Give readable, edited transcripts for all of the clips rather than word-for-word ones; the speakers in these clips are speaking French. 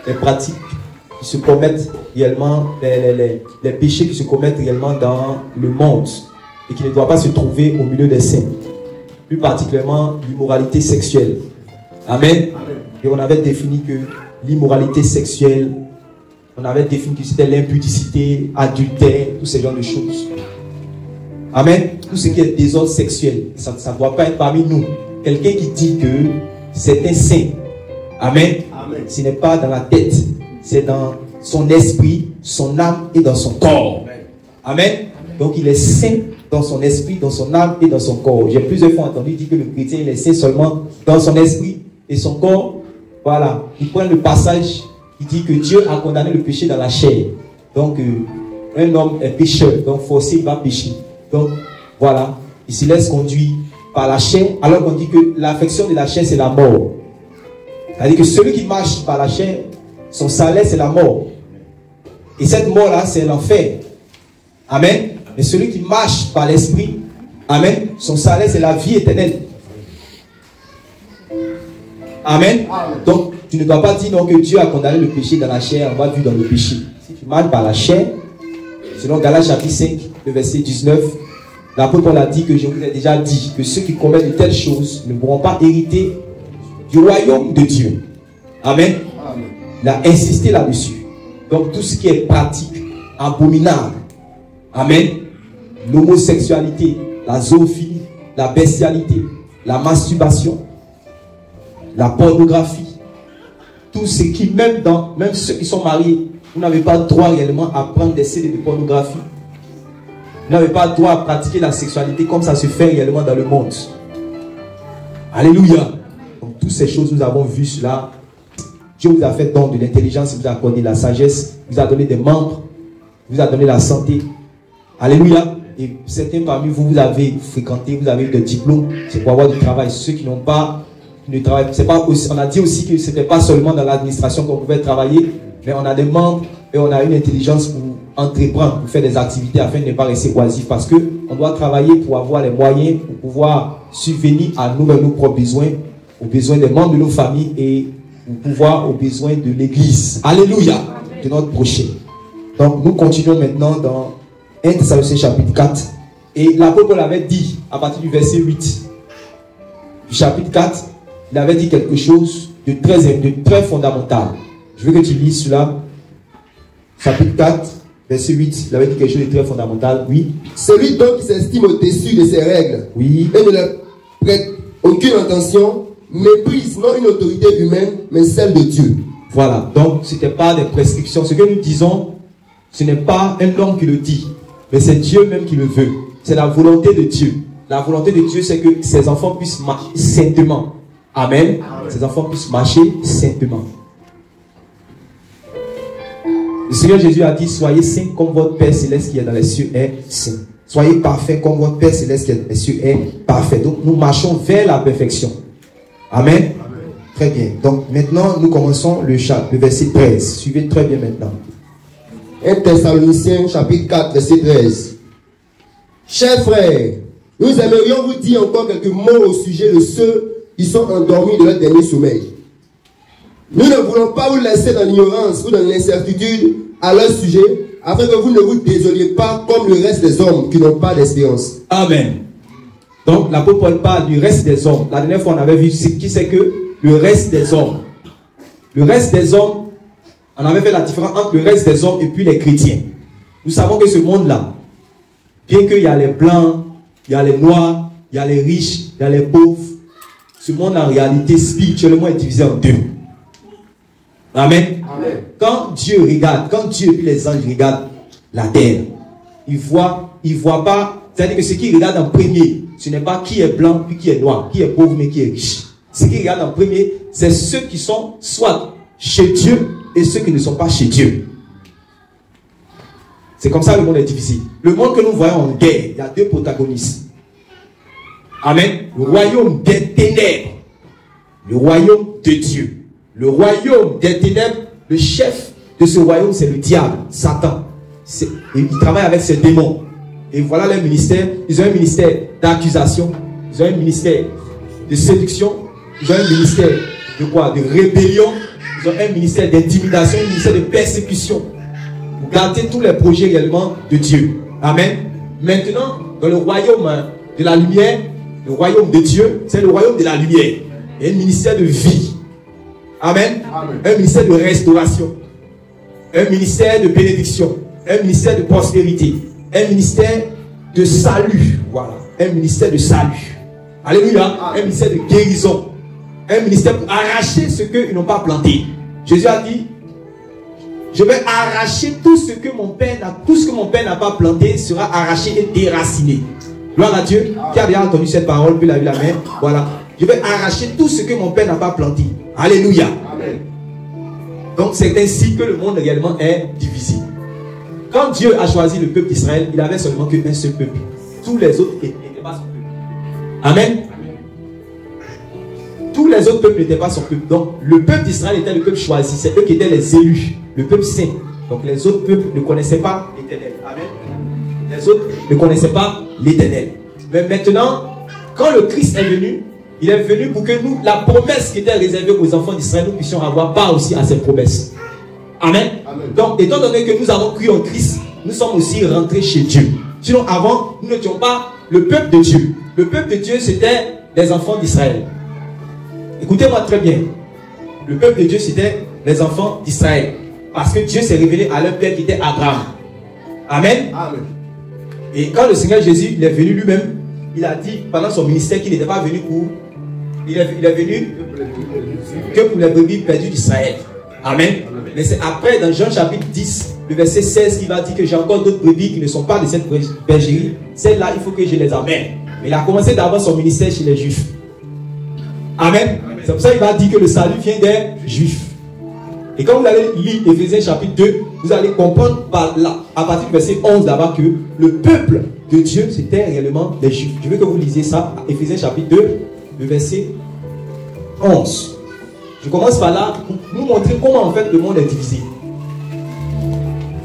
les pratiques qui se commettent réellement, les péchés qui se commettent réellement dans le monde et qui ne doivent pas se trouver au milieu des saints. Plus particulièrement l'immoralité sexuelle. Amen. Et on avait défini que l'immoralité sexuelle, on avait défini que c'était l'impudicité, adultère, tous ces genres de choses. Amen. Tout ce qui est désordre sexuel, ça ne doit pas être parmi nous. Quelqu'un qui dit que c'est un saint. Amen. Amen. Ce n'est pas dans la tête, c'est dans son esprit, son âme et dans son corps. Amen. Donc il est saint dans son esprit, dans son âme et dans son corps. J'ai plusieurs fois entendu dire que le chrétien il est saint seulement dans son esprit et son corps. Voilà. Il prend le passage qui dit que Dieu a condamné le péché dans la chair. Donc un homme est pécheur, donc forcé il va pécher. Donc voilà, il se laisse conduire par la chair, alors qu'on dit que l'affection de la chair c'est la mort. C'est-à-dire que celui qui marche par la chair, son salaire c'est la mort. Et cette mort-là c'est l'enfer. Amen. Mais celui qui marche par l'esprit, amen, son salaire c'est la vie éternelle. Amen. Donc tu ne dois pas dire non que Dieu a condamné le péché dans la chair, on va vivre dans le péché. Si tu marches par la chair, selon Galates chapitre 5, le verset 19, l'apôtre Paul a dit que je vous ai déjà dit que ceux qui commettent de telles choses ne pourront pas hériter du royaume de Dieu. Amen. Amen. Il a insisté là-dessus. Donc tout ce qui est pratique, abominable. Amen. L'homosexualité, la zoophilie, la bestialité, la masturbation, la pornographie, tout ce qui, même ceux qui sont mariés, vous n'avez pas droit réellement à prendre des CD de pornographie. Vous n'avez pas droit à pratiquer la sexualité comme ça se fait réellement dans le monde. Alléluia. Donc toutes ces choses, nous avons vu cela. Dieu vous a fait don de l'intelligence, il vous a accordé la sagesse, il vous a donné des membres, il vous a donné la santé. Alléluia. Et certains parmi vous, vous avez fréquenté, vous avez eu des diplômes, c'est pour avoir du travail. Ceux qui n'ont pas, qui ne travaillent, c'est pas aussi, on a dit aussi que ce n'était pas seulement dans l'administration qu'on pouvait travailler, mais on a des membres et on a une intelligence pour entreprendre, pour faire des activités afin de ne pas rester oisif. Parce qu'on doit travailler pour avoir les moyens, pour pouvoir subvenir à nos propres besoins, aux besoins des membres de nos familles et pour pouvoir aux besoins de l'Église. Alléluia. De notre prochain. Donc nous continuons maintenant dans 1 Thessaloniciens chapitre 4. Et l'apôtre Paul avait dit, à partir du verset 8, du chapitre 4, il avait dit quelque chose de très fondamental. Je veux que tu lises cela. Chapitre 4, verset 8, il avait dit quelque chose de très fondamental. Oui. Celui donc qui s'estime au-dessus de ses règles, oui, et ne leur prête aucune attention, méprise non une autorité humaine, mais celle de Dieu. Voilà. Donc, ce n'était pas des prescriptions. Ce que nous disons, ce n'est pas un homme qui le dit, mais c'est Dieu même qui le veut. C'est la volonté de Dieu. La volonté de Dieu, c'est que ses enfants puissent marcher saintement. Amen. Amen. Ses enfants puissent marcher saintement. Le Seigneur Jésus a dit, soyez saints comme votre Père Céleste qui est dans les cieux est saint. Soyez parfaits comme votre Père Céleste qui est dans les cieux est parfait. Donc nous marchons vers la perfection. Amen. Amen. Très bien. Donc maintenant nous commençons le verset 13. Suivez très bien maintenant. 1 Thessaloniciens chapitre 4 verset 13. Chers frères, nous aimerions vous dire encore quelques mots au sujet de ceux qui sont endormis de leur dernier sommeil. Nous ne voulons pas vous laisser dans l'ignorance ou dans l'incertitude à leur sujet, afin que vous ne vous désoliez pas comme le reste des hommes qui n'ont pas d'espérance. Amen. Donc l'apôtre Paul parle du reste des hommes. La dernière fois on avait vu qui c'est que le reste des hommes. Le reste des hommes, on avait fait la différence entre le reste des hommes et puis les chrétiens. Nous savons que ce monde-là, bien qu'il y a les blancs, il y a les noirs, il y a les riches, il y a les pauvres, ce monde en réalité spirituellement est divisé en deux. Amen. Amen. Quand Dieu regarde, quand Dieu et puis les anges regardent la terre, ils voient pas, c'est-à-dire que ce qu'ils regardent en premier, ce n'est pas qui est blanc puis qui est noir, qui est pauvre mais qui est riche. Ce qu'ils regardent en premier, c'est ceux qui sont soit chez Dieu et ceux qui ne sont pas chez Dieu. C'est comme ça le monde est divisé. Le monde que nous voyons en guerre, il y a deux protagonistes. Amen. Le royaume des ténèbres, le royaume de Dieu. Le royaume des ténèbres, le chef de ce royaume, c'est le diable, Satan. Il travaille avec ses démons. Et voilà leur ministère. Ils ont un ministère d'accusation. Ils ont un ministère de séduction. Ils ont un ministère de quoi? De rébellion. ils ont un ministère d'intimidation, un ministère de persécution. Pour garder tous les projets réellement de Dieu. Amen. Maintenant, dans le royaume de la lumière, le royaume de Dieu, c'est le royaume de la lumière. Il y a un ministère de vie. Amen. Amen. Un ministère de restauration. Un ministère de bénédiction. Un ministère de prospérité. Un ministère de salut. Voilà. Un ministère de salut. Alléluia. Amen. Un ministère de guérison. Un ministère pour arracher ce qu'ils n'ont pas planté. Jésus a dit, je vais arracher tout ce que mon Père n'a pas planté sera arraché et déraciné. Gloire à Dieu. Qui a déjà entendu cette parole, puis l'a vu la main. Voilà. Je vais arracher tout ce que mon Père n'a pas planté. Alléluia. Amen. Donc c'est ainsi que le monde réellement est divisé. Quand Dieu a choisi le peuple d'Israël, il avait seulement qu'un seul peuple. Tous les autres n'étaient pas son peuple. Amen. Tous les autres peuples n'étaient pas son peuple. Donc le peuple d'Israël était le peuple choisi. C'est eux qui étaient les élus. Le peuple saint. Donc les autres peuples ne connaissaient pas l'Éternel. Amen. Les autres ne connaissaient pas l'Éternel. Mais maintenant, quand le Christ est venu, il est venu pour que nous, la promesse qui était réservée aux enfants d'Israël, nous puissions avoir part aussi à cette promesse. Amen. Amen. Donc, étant donné que nous avons cru en Christ, nous sommes aussi rentrés chez Dieu. Sinon, avant, nous n'étions pas le peuple de Dieu. Le peuple de Dieu, c'était les enfants d'Israël. Écoutez-moi très bien. Le peuple de Dieu, c'était les enfants d'Israël. Parce que Dieu s'est révélé à leur père qui était Abraham. Amen. Amen. Et quand le Seigneur Jésus il est venu lui-même, il a dit pendant son ministère qu'il n'était pas venu pour... Il est venu que pour les brebis perdues d'Israël. Amen. Mais c'est après, dans Jean chapitre 10, le verset 16, qu'il va dire que j'ai encore d'autres brebis qui ne sont pas de cette bergerie. Celles-là, il faut que je les amène. Mais il a commencé d'abord son ministère chez les Juifs. Amen. C'est pour ça qu'il va dire que le salut vient des Juifs. Et quand vous allez lire Éphésiens chapitre 2, vous allez comprendre par là, à partir du verset 11 là-bas, que le peuple de Dieu, c'était réellement les Juifs. Je veux que vous lisiez ça, Éphésiens chapitre 2, le verset 11. Je commence par là pour nous montrer comment en fait le monde est divisé.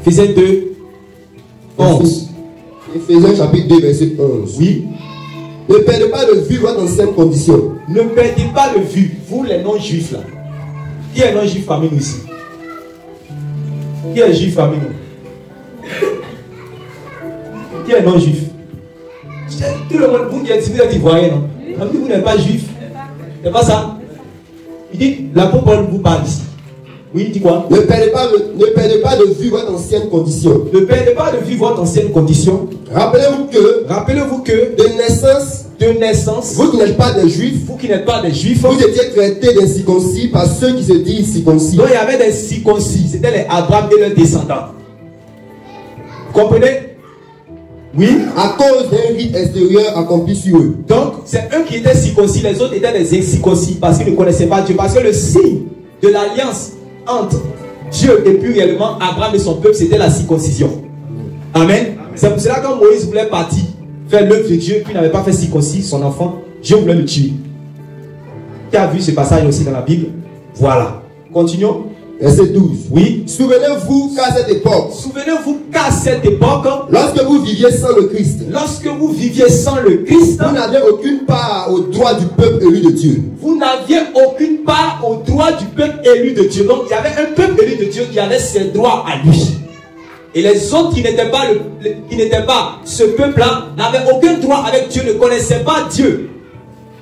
Éphésiens 2, 11. Éphésiens chapitre 2, verset 11. Oui. Ne perdez pas de vue votre ancienne condition. Ne perdez pas de vue, vous les non-juifs là. Qui est non-juif parmi nous ici? Qui est juif parmi nous? Qui est non-juif? Tout le monde, vous qui êtes ivoirien, non? Vous n'êtes pas juif. C'est pas ça. Il dit, l'apôtre Paul vous parle ici. Oui, il dit quoi? Ne perdez pas de vue votre ancienne condition. Ne perdez pas de vue votre ancienne condition. Rappelez-vous que de naissance, vous qui n'êtes pas des juifs, vous étiez traités d'incirconcis par ceux qui se disent circoncis. Donc il y avait des circoncis, c'était les Abraham et leurs descendants. Vous comprenez? Oui. À cause d'un rite extérieur accompli sur eux. Donc c'est eux qui étaient circoncis, les autres étaient des incirconcis parce qu'ils ne connaissaient pas Dieu. Parce que le signe de l'alliance entre Dieu et puis réellement Abraham et son peuple, c'était la circoncision. Amen. C'est pour cela que quand Moïse voulait partir faire l'œuvre de Dieu, puis n'avait pas fait circoncis son enfant, Dieu voulait le tuer. Qui a vu ce passage aussi dans la Bible? Voilà. Continuons. Verset 12. Oui. Souvenez-vous qu'à cette époque, lorsque vous viviez sans le Christ, vous n'aviez aucune part au droit du peuple élu de Dieu. Vous n'aviez aucune part au droit du peuple élu de Dieu. Donc il y avait un peuple élu de Dieu qui avait ses droits à lui. Et les autres qui n'étaient pas ce peuple-là n'avaient aucun droit avec Dieu, ne connaissaient pas Dieu.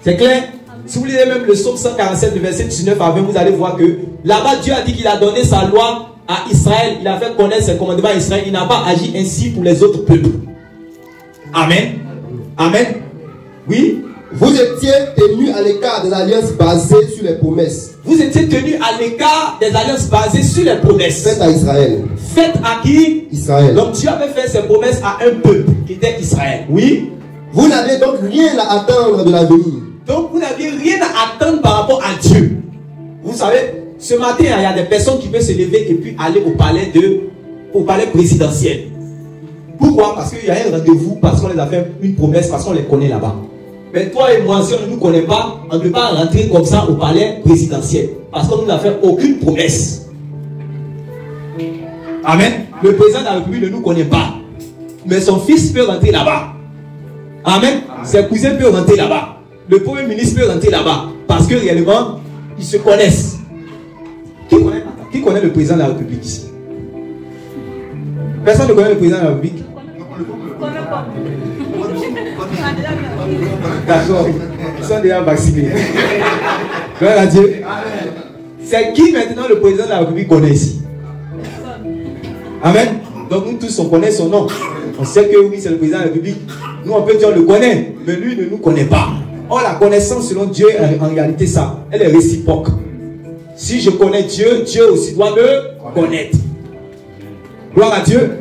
C'est clair? Si vous lisez même le psaume 147, le verset 19 à 20, vous allez voir que là-bas, Dieu a dit qu'il a donné sa loi à Israël. Il a fait connaître ses commandements à Israël. Il n'a pas agi ainsi pour les autres peuples. Amen. Amen. Oui. Vous étiez tenus à l'écart des alliances basées sur les promesses. Vous étiez tenus à l'écart des alliances basées sur les promesses. Faites à Israël. Faites à qui? Israël. Donc Dieu avait fait ses promesses à un peuple qui était Israël. Oui. Vous n'aviez donc rien à attendre de l'avenir. Donc vous n'aviez rien à attendre par rapport à Dieu. Vous savez, ce matin, il y a des personnes qui peuvent se lever et puis aller au palais présidentiel. Pourquoi? Parce qu'il y a un rendez-vous, parce qu'on les a fait une promesse, parce qu'on les connaît là-bas. Mais toi et moi, si on ne nous connaît pas, on ne peut pas rentrer comme ça au palais présidentiel. Parce qu'on ne nous a fait aucune promesse. Amen. Le président de la République ne nous connaît pas. Mais son fils peut rentrer là-bas. Amen. Ses cousins peuvent rentrer là-bas. Le premier ministre peut rentrer là-bas. Parce que réellement, ils se connaissent. Qui connaît Qui connaît le président de la République ici? Personne ne connaît le président de la République? D'accord, ils sont déjà vaccinés. Gloire à Dieu. C'est qui maintenant le président de la République connaît ici? Amen. Donc nous tous on connaît son nom. On sait que oui c'est le président de la République. Nous on peut dire on le connaît, mais lui ne nous connaît pas. Or la connaissance selon Dieu en réalité ça, elle est réciproque. Si je connais Dieu, Dieu aussi doit me connaître. Gloire à Dieu.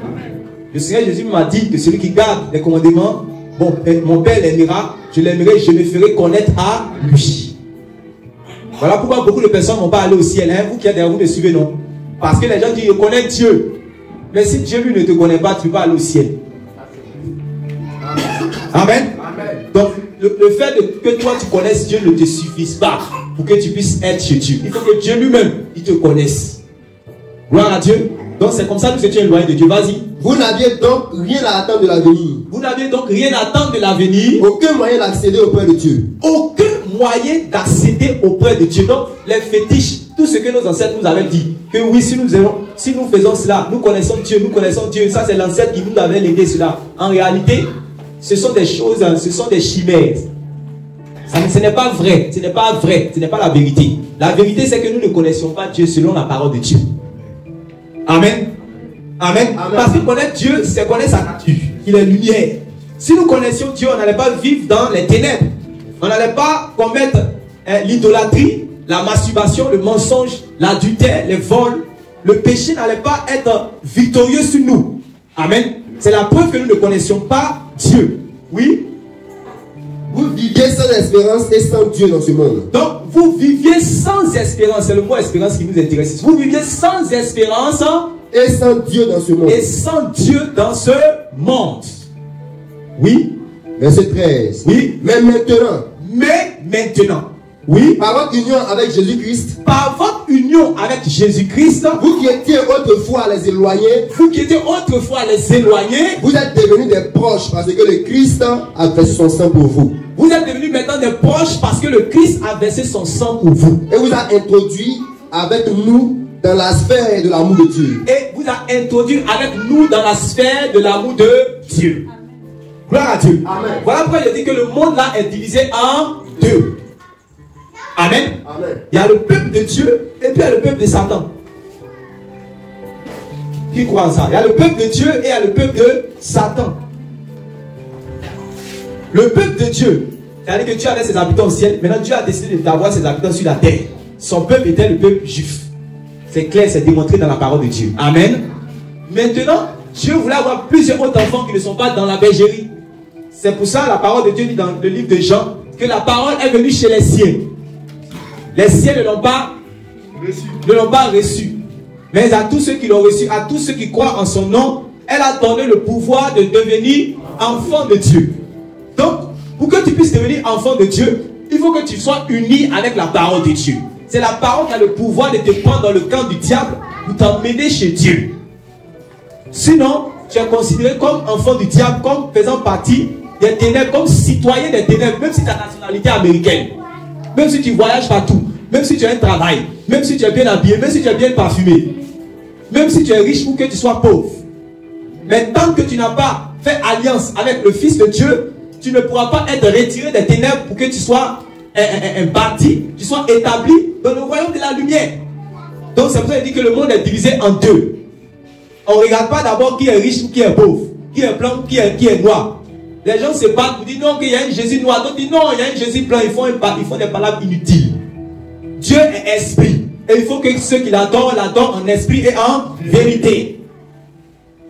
Le Seigneur Jésus m'a dit que celui qui garde les commandements, bon, mon Père l'aimera, je l'aimerai, je me ferai connaître à lui. Voilà pourquoi beaucoup de personnes n'ont pas allé au ciel. Hein? Vous qui êtes derrière vous me suivez, non? Parce que les gens disent, je connais Dieu. Mais si Dieu lui ne te connaît pas, tu ne peux pas aller au ciel. Amen. Amen. Donc, le fait que toi tu connaisses Dieu ne te suffit pas pour que tu puisses être chez Dieu. Il faut que Dieu lui-même, il te connaisse. Gloire à Dieu. Donc c'est comme ça que nous étions éloignés de Dieu. Vas-y. Vous n'aviez donc rien à attendre de l'avenir. Vous n'aviez donc rien à attendre de l'avenir. Aucun moyen d'accéder auprès de Dieu. Aucun moyen d'accéder auprès de Dieu. Donc les fétiches, tout ce que nos ancêtres nous avaient dit, que oui, si nous faisons cela, nous connaissons Dieu, ça c'est l'ancêtre qui nous avait légué cela. En réalité, ce sont des choses, ce sont des chimères. Ce n'est pas vrai, ce n'est pas vrai, ce n'est pas la vérité. La vérité c'est que nous ne connaissions pas Dieu selon la parole de Dieu. Amen. Amen. Amen. Parce que connaître Dieu, c'est connaître sa nature. Il est lumière. Si nous connaissions Dieu, on n'allait pas vivre dans les ténèbres. On n'allait pas commettre l'idolâtrie, la masturbation, le mensonge, l'adultère, les vols. Le péché n'allait pas être victorieux sur nous. Amen. C'est la preuve que nous ne connaissions pas Dieu. Oui. Vous viviez sans espérance et sans Dieu dans ce monde. Donc, vous viviez sans espérance. C'est le mot espérance qui nous intéresse. Vous viviez sans espérance et sans Dieu dans ce monde. Et sans Dieu dans ce monde. Oui. Verset 13. Oui. Mais maintenant. Oui. Par votre union avec Jésus-Christ. Par votre union avec Jésus-Christ. Vous qui étiez autrefois les éloignés. Vous qui étiez autrefois les éloignés. Vous êtes devenus des proches parce que le Christ a versé son sang pour vous. Vous êtes devenus maintenant des proches parce que le Christ a versé son sang pour vous. Et vous a introduit avec nous dans la sphère de l'amour de Dieu. Et vous a introduit avec nous dans la sphère de l'amour de Dieu. Gloire à Dieu. Amen. Voilà pourquoi je dis que le monde là est divisé en deux. Amen. Amen. Il y a le peuple de Dieu et puis il y a le peuple de Satan. Qui croit en ça? Il y a le peuple de Dieu et il y a le peuple de Satan. Le peuple de Dieu, c'est-à-dire que Dieu avait ses habitants au ciel. Maintenant Dieu a décidé d'avoir ses habitants sur la terre. Son peuple était le peuple juif. C'est clair, c'est démontré dans la parole de Dieu. Amen. Maintenant, Dieu voulait avoir plusieurs autres enfants qui ne sont pas dans la bergerie. C'est pour ça la parole de Dieu dit dans le livre de Jean que la parole est venue chez les siens. Les siens ne l'ont pas reçu. Mais à tous ceux qui l'ont reçu, à tous ceux qui croient en son nom, elle a donné le pouvoir de devenir enfant de Dieu. Donc, pour que tu puisses devenir enfant de Dieu, il faut que tu sois uni avec la parole de Dieu. C'est la parole qui a le pouvoir de te prendre dans le camp du diable pour t'emmener chez Dieu. Sinon, tu es considéré comme enfant du diable, comme faisant partie des ténèbres, comme citoyen des ténèbres, même si ta nationalité est américaine. Même si tu voyages partout, même si tu as un travail, même si tu es bien habillé, même si tu es bien parfumé, même si tu es riche ou que tu sois pauvre. Mais tant que tu n'as pas fait alliance avec le Fils de Dieu, tu ne pourras pas être retiré des ténèbres pour que tu sois bâti, tu sois établi dans le royaume de la lumière. Donc c'est pour ça qu'il dit que le monde est divisé en deux. On ne regarde pas d'abord qui est riche ou qui est pauvre, qui est blanc ou qui est noir. Les gens se battent pour dire non, qu'il y a un Jésus noir. D'autres disent non, il y a un Jésus blanc. Ils font des palabres inutiles. Dieu est esprit. Et il faut que ceux qui l'adorent en esprit et en vérité.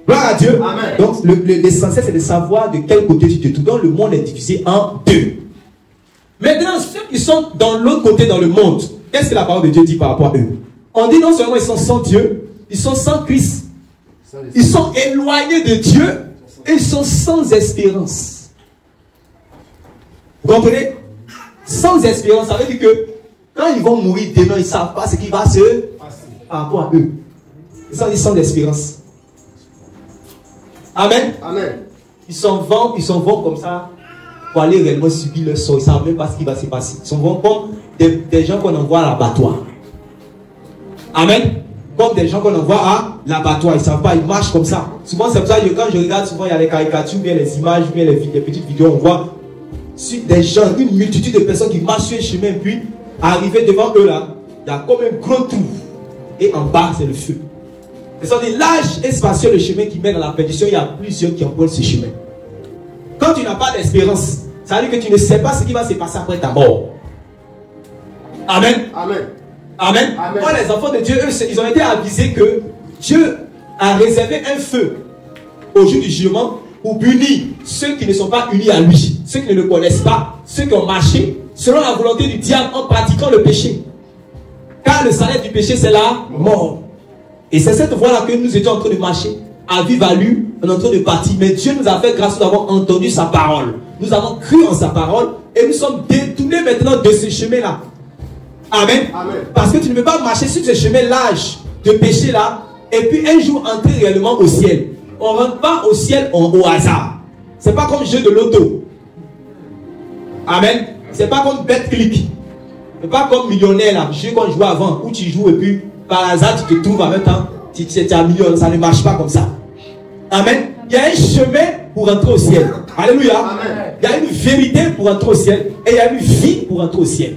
Gloire à Dieu. Amen. Donc l'essentiel c'est de savoir de quel côté tu te trouves. Donc le monde est divisé en deux. Maintenant, ceux qui sont dans l'autre côté dans le monde, qu'est-ce que la parole de Dieu dit par rapport à eux? On dit non seulement ils sont sans Dieu, ils sont sans Christ. Ils sont éloignés de Dieu et ils sont sans espérance. Vous comprenez? Sans espérance, ça veut dire que quand ils vont mourir demain, ils ne savent pas ce qui va se passer par rapport à eux. Ils sont sans espérance. Amen. Amen. Ils s'en vont comme ça pour aller réellement subir leur sort. Ils ne savent même pas ce qui va se passer. Ils s'en vont comme des gens qu'on envoie à l'abattoir. Amen. comme des gens qu'on envoie à l'abattoir. Ils ne savent pas, ils marchent comme ça. Souvent, c'est pour ça que quand je regarde, souvent il y a les caricatures, bien les images, bien les petites vidéos, on voit sur des gens, une multitude de personnes qui marchent sur un chemin, puis arriver devant eux là, il y a comme un gros trou. Et en bas, c'est le feu. C'est-à-dire l'âge est spacieux, le chemin qui mène à la perdition, il y a plusieurs qui empruntent ce chemin. Quand tu n'as pas d'espérance, ça veut dire que tu ne sais pas ce qui va se passer après ta mort. Amen. Amen. Amen. Amen. Moi, les enfants de Dieu, eux, ils ont été avisés que Dieu a réservé un feu au jour du jugement pour punir ceux qui ne sont pas unis à lui, ceux qui ne le connaissent pas, ceux qui ont marché selon la volonté du diable en pratiquant le péché. Car le salaire du péché, c'est la mort. Et c'est cette voie-là que nous étions en train de marcher. À vive allure, on est en train de partir. Mais Dieu nous a fait grâce, nous avons entendu sa parole. Nous avons cru en sa parole. Et nous sommes détournés maintenant de ce chemin-là. Amen. Amen. Parce que tu ne peux pas marcher sur ce chemin large de péché-là. Et puis un jour entrer réellement au ciel. On ne rentre pas au ciel au hasard. Ce n'est pas comme jeu de loto. Amen. Ce n'est pas comme BetClick. Ce n'est pas comme millionnaire là. Jeu qu'on jouait avant. Où tu joues et puis par hasard tu te trouves en même temps. Tu es un million. Ça ne marche pas comme ça. Amen. Il y a un chemin pour entrer au ciel. Alléluia. Amen. Il y a une vérité pour entrer au ciel. Et il y a une vie pour entrer au ciel.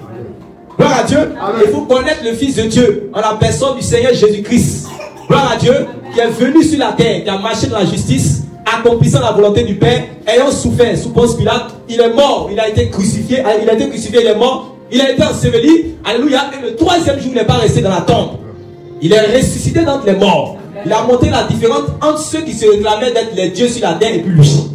Gloire à Dieu. Amen. Il faut connaître le Fils de Dieu en la personne du Seigneur Jésus-Christ. Gloire à Dieu, qui est venu sur la terre, qui a marché dans la justice, accomplissant la volonté du Père, ayant souffert sous Ponce Pilate. Il est mort, il a été crucifié, il est mort, il a été enseveli. Alléluia. Et le troisième jour, il n'est pas resté dans la tombe. Il est ressuscité d'entre les morts. Il a montré la différence entre ceux qui se réclamaient d'être les dieux sur la terre et puis lui.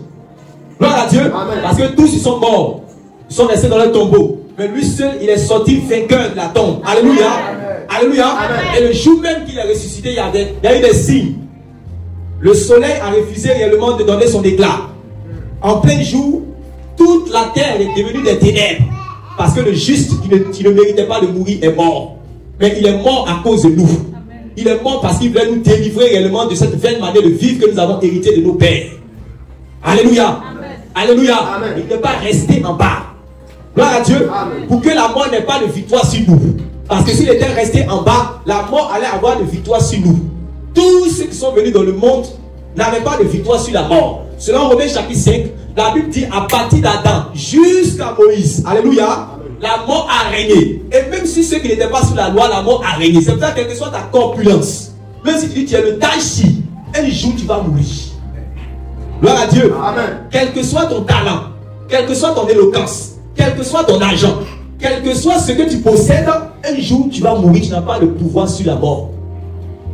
Gloire à Dieu. Amen. Parce que tous ils sont morts. Ils sont restés dans le tombeau. Mais lui seul, il est sorti vainqueur de la tombe. Alléluia. Amen. Alléluia. Amen. Et le jour même qu'il est ressuscité, il y a eu des signes. Le soleil a refusé réellement de donner son éclat. En plein jour, toute la terre est devenue des ténèbres. Parce que le juste qui ne méritait pas de mourir est mort. Mais il est mort à cause de nous. Il est mort parce qu'il voulait nous délivrer réellement de cette vaine manière de vivre que nous avons hérité de nos pères. Alléluia. Amen. Alléluia. Amen. Il n'est pas resté en bas. Gloire à Dieu. Amen. Pour que la mort n'ait pas de victoire sur nous. Parce que s'il était resté en bas, la mort allait avoir de victoire sur nous. Tous ceux qui sont venus dans le monde n'avaient pas de victoire sur la mort. Selon Romains chapitre 5, la Bible dit à partir d'Adam jusqu'à Moïse. Alléluia. Amen. La mort a régné. Et même si ceux qui n'étaient pas sous la loi, la mort a régné. C'est pour ça que quelle que soit ta corpulence, même si tu dis tu es le taille-ci, un jour tu vas mourir. Gloire à Dieu. Amen. Quel que soit ton talent, quelle que soit ton éloquence, quel que soit ton argent, quel que soit ce que tu possèdes, un jour tu vas mourir, tu n'as pas le pouvoir sur la mort.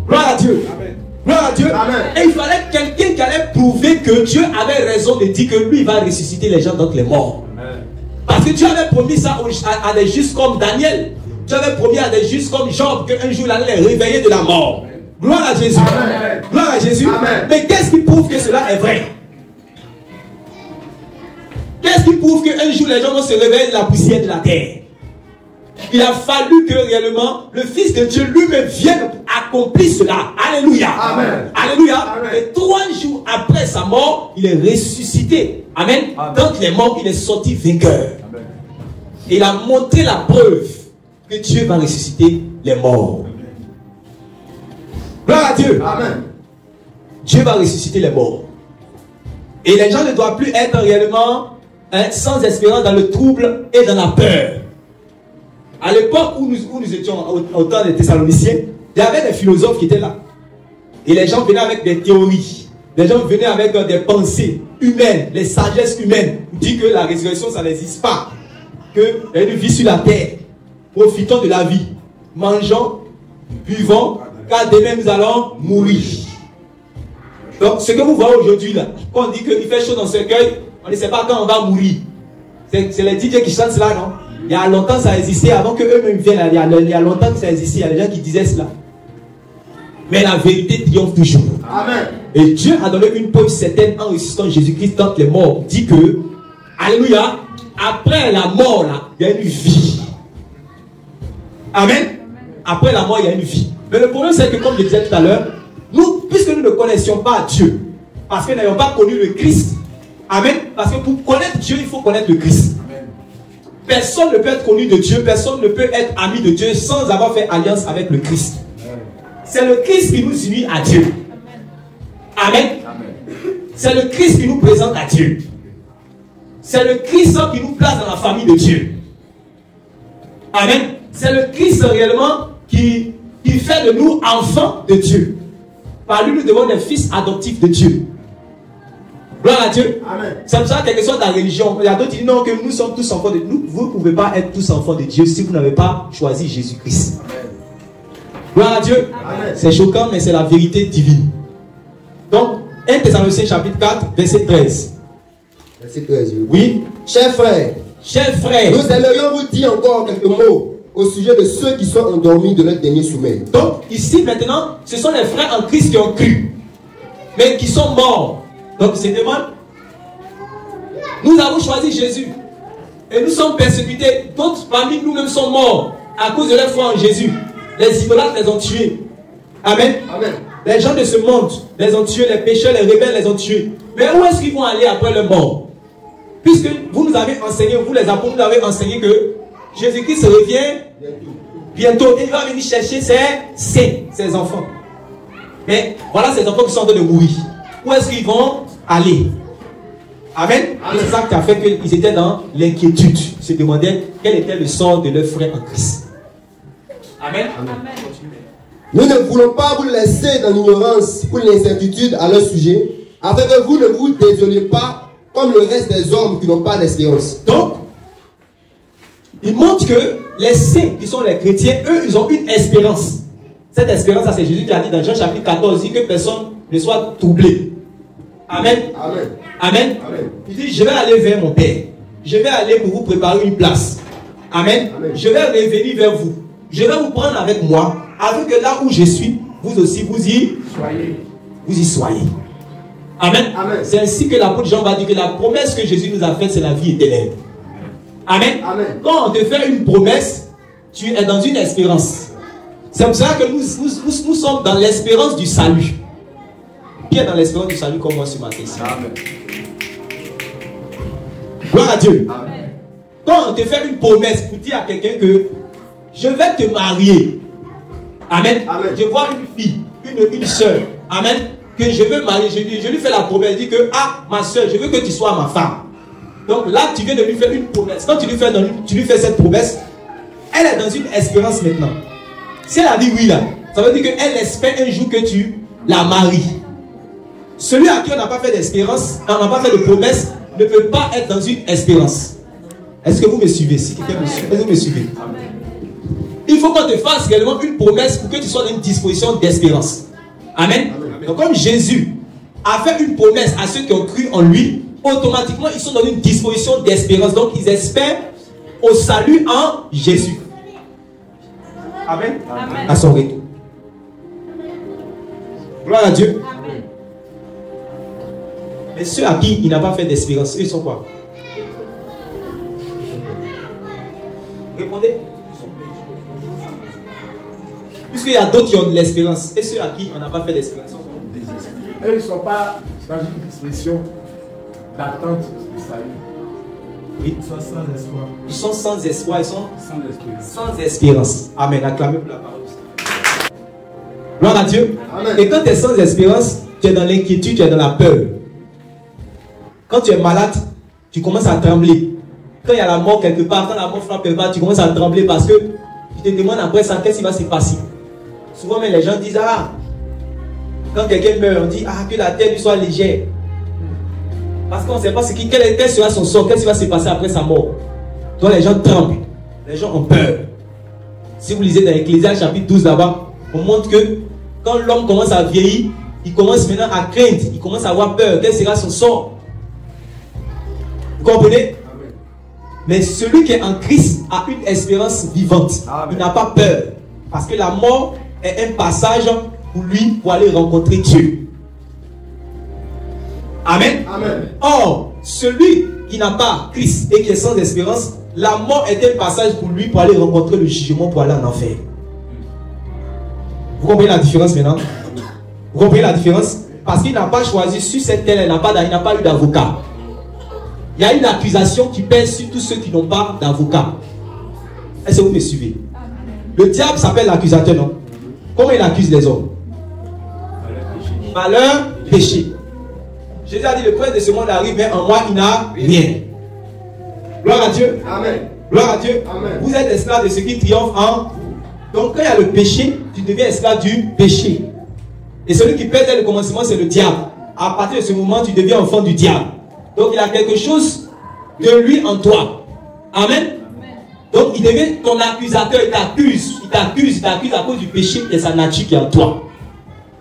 Gloire à Dieu. Amen. Gloire à Dieu. Amen. Et il fallait quelqu'un qui allait prouver que Dieu avait raison de dire que lui va ressusciter les gens d'entre les morts. Amen. Parce que Dieu avait promis ça à des justes comme Daniel. Dieu avait promis à des justes comme Job qu'un jour il allait les réveiller de la mort. Gloire à Jésus. Amen. Gloire à Jésus. Amen. Mais qu'est-ce qui prouve que cela est vrai? Qu'est-ce qui prouve qu'un jour les gens vont se réveiller de la poussière de la terre? Il a fallu que réellement le Fils de Dieu lui-même vienne accomplir cela. Alléluia. Amen. Alléluia. Amen. Et 3 jours après sa mort, il est ressuscité. Amen. Amen. Dans les morts, il est sorti vainqueur. Amen. Et il a montré la preuve que Dieu va ressusciter les morts. Amen. Gloire à Dieu. Amen. Dieu va ressusciter les morts. Et les gens ne doivent plus être réellement sans espérance dans le trouble et dans la peur. À l'époque où nous étions au temps des Thessaloniciens, il y avait des philosophes qui étaient là. Et les gens venaient avec des théories. Les gens venaient avec des pensées humaines, les sagesses humaines. On dit que la résurrection, ça n'existe pas. Qu'il y a une vie sur la terre. Profitons de la vie. Mangeons, buvons, car demain nous allons mourir. Donc, ce que vous voyez aujourd'hui, là, quand on dit qu'il fait chaud dans ce cercueil, on ne sait pas quand on va mourir. C'est les DJ qui chantent cela, non? Il y a longtemps ça existait, avant qu'eux-mêmes viennent, il y a longtemps que ça existait, il y a des gens qui disaient cela. Mais la vérité triomphe toujours. Amen. Et Dieu a donné une preuve certaine en ressuscitant Jésus-Christ dans les morts. Dit que, alléluia, après la mort, là, il y a une vie. Amen. Après la mort, il y a une vie. Mais le problème, c'est que, comme je disais tout à l'heure, nous, puisque nous ne connaissions pas Dieu, parce que nous n'avons pas connu le Christ, amen, parce que pour connaître Dieu, il faut connaître le Christ. Personne ne peut être connu de Dieu, personne ne peut être ami de Dieu sans avoir fait alliance avec le Christ. C'est le Christ qui nous unit à Dieu. Amen. C'est le Christ qui nous présente à Dieu. C'est le Christ qui nous place dans la famille de Dieu. Amen. C'est le Christ réellement qui fait de nous enfants de Dieu. Par lui, nous devons être fils adoptifs de Dieu. Gloire à Dieu. C'est pour ça, quelle que soit ta religion, il y a d'autres qui disent non, que nous sommes tous enfants de Dieu. Vous ne pouvez pas être tous enfants de Dieu si vous n'avez pas choisi Jésus-Christ. Gloire à Dieu. C'est choquant, mais c'est la vérité divine. Donc, 1 Thessaloniciens chapitre 4, verset 13. Verset 13. Oui. Chers frères, nous aimerions vous dire encore quelques mots au sujet de ceux qui sont endormis de leur dernier sommeil. Donc, ici maintenant, ce sont les frères en Christ qui ont cru, mais qui sont morts. Donc, c'est demande. Nous avons choisi Jésus. Et nous sommes persécutés. D'autres parmi nous-mêmes sont morts à cause de leur foi en Jésus. Les idolâtres les ont tués. Amen. Amen. Les gens de ce monde les ont tués, les pécheurs, les rebelles les ont tués. Mais où est-ce qu'ils vont aller après leur mort? Puisque vous nous avez enseigné, vous les apôtres, nous avez enseigné que Jésus-Christ revient bientôt. Et il va venir chercher ses enfants. Mais voilà ces enfants qui sont en train de mourir. Où est-ce qu'ils vont aller? Amen. C'est ça qui a fait qu'ils étaient dans l'inquiétude. Ils se demandaient quel était le sort de leurs frères en Christ. Amen. Amen. Nous ne voulons pas vous laisser dans l'ignorance ou l'incertitude à leur sujet, afin que vous ne vous désoliez pas comme le reste des hommes qui n'ont pas d'espérance. Donc, il montre que les saints qui sont les chrétiens, eux, ils ont une espérance. Cette espérance, c'est Jésus qui a dit dans Jean chapitre 14, il dit que personne ne soit troublé. Amen. Amen. Amen. Amen. Il dit, je vais aller vers mon Père. Je vais aller pour vous préparer une place. Amen. Amen. Je vais revenir vers vous. Je vais vous prendre avec moi, afin que là où je suis, vous aussi, vous y soyez. Amen. Amen. C'est ainsi que l'apôtre Jean va dire que la promesse que Jésus nous a faite, c'est la vie éternelle. Amen. Amen. Quand on te fait une promesse, tu es dans une espérance. C'est pour ça que nous sommes dans l'espérance du salut. Qui est dans l'espérance du salut comme moi ce matin ici? Amen. Gloire à Dieu. Amen. Quand on te fait une promesse pour dire à quelqu'un que je vais te marier. Amen. Amen. Je vois une fille, une soeur. Amen. Que je veux marier. Je lui fais la promesse. Je dis que, ah, ma soeur, je veux que tu sois ma femme. Donc là, tu viens de lui faire une promesse. Quand tu lui fais cette promesse, elle est dans une espérance maintenant. Si elle a dit oui là, ça veut dire qu'elle espère un jour que tu la maries. Celui à qui on n'a pas fait d'espérance, on n'a pas fait de promesse, ne peut pas être dans une espérance. Est-ce que vous me suivez? Si quelqu'un me suit, est-ce que vous me suivez? Il faut qu'on te fasse réellement une promesse pour que tu sois dans une disposition d'espérance. Amen. Donc comme Jésus a fait une promesse à ceux qui ont cru en lui, automatiquement ils sont dans une disposition d'espérance. Donc ils espèrent au salut en Jésus. Amen. Amen. À son retour. Gloire à Dieu. Amen. Mais ceux à qui il n'a pas fait d'espérance, eux ils sont quoi? Répondez. Puisqu'il y a d'autres qui ont de l'espérance, et ceux à qui on n'a pas fait d'espérance, eux, ils ne sont pas dans une expression d'attente du salut. Oui. Ils sont sans espoir. Ils sont sans espoir, ils sont sans espérance. Amen. Acclamez pour la parole. Gloire à Dieu. Amen. Et quand tu es sans espérance, tu es dans l'inquiétude, tu es dans la peur. Quand tu es malade, tu commences à trembler. Quand il y a la mort quelque part, quand la mort frappe quelque part, tu commences à trembler parce que tu te demandes après ça, qu'est-ce qui va se passer? Souvent, mais les gens disent, ah, quand quelqu'un meurt, on dit, ah, que la terre lui soit légère. Parce qu'on ne sait pas quel sera son sort, qu'est-ce qui va se passer après sa mort. Donc les gens tremblent, les gens ont peur. Si vous lisez dans Ecclésiaste chapitre 12 là-bas, on montre que quand l'homme commence à vieillir, il commence maintenant à craindre, il commence à avoir peur, quel sera son sort. Vous comprenez? Amen. Mais celui qui est en Christ a une espérance vivante. Amen. Il n'a pas peur. Parce que la mort est un passage pour lui pour aller rencontrer Dieu. Amen. Amen. Or, celui qui n'a pas Christ et qui est sans espérance, la mort est un passage pour lui pour aller rencontrer le jugement, pour aller en enfer. Vous comprenez la différence maintenant? Vous comprenez la différence? Parce qu'il n'a pas choisi sur cette terre, il n'a pas eu d'avocat. Il y a une accusation qui pèse sur tous ceux qui n'ont pas d'avocat. Est-ce que vous me suivez? Le diable s'appelle l'accusateur, non? comment il accuse les hommes? Malheur, péché. Jésus a dit, le prince de ce monde arrive, mais en moi, il n'a rien. Gloire à Dieu. Amen. Gloire à Dieu. Amen. Vous êtes esclaves de ce qui triomphe en... Donc quand il y a le péché, tu deviens esclave du péché. Et celui qui pèse dès le commencement, c'est le diable. À partir de ce moment, tu deviens enfant du diable. Donc il y a quelque chose de lui en toi. Amen. Donc il devient ton accusateur, il t'accuse à cause du péché qui est sa nature qui est en toi.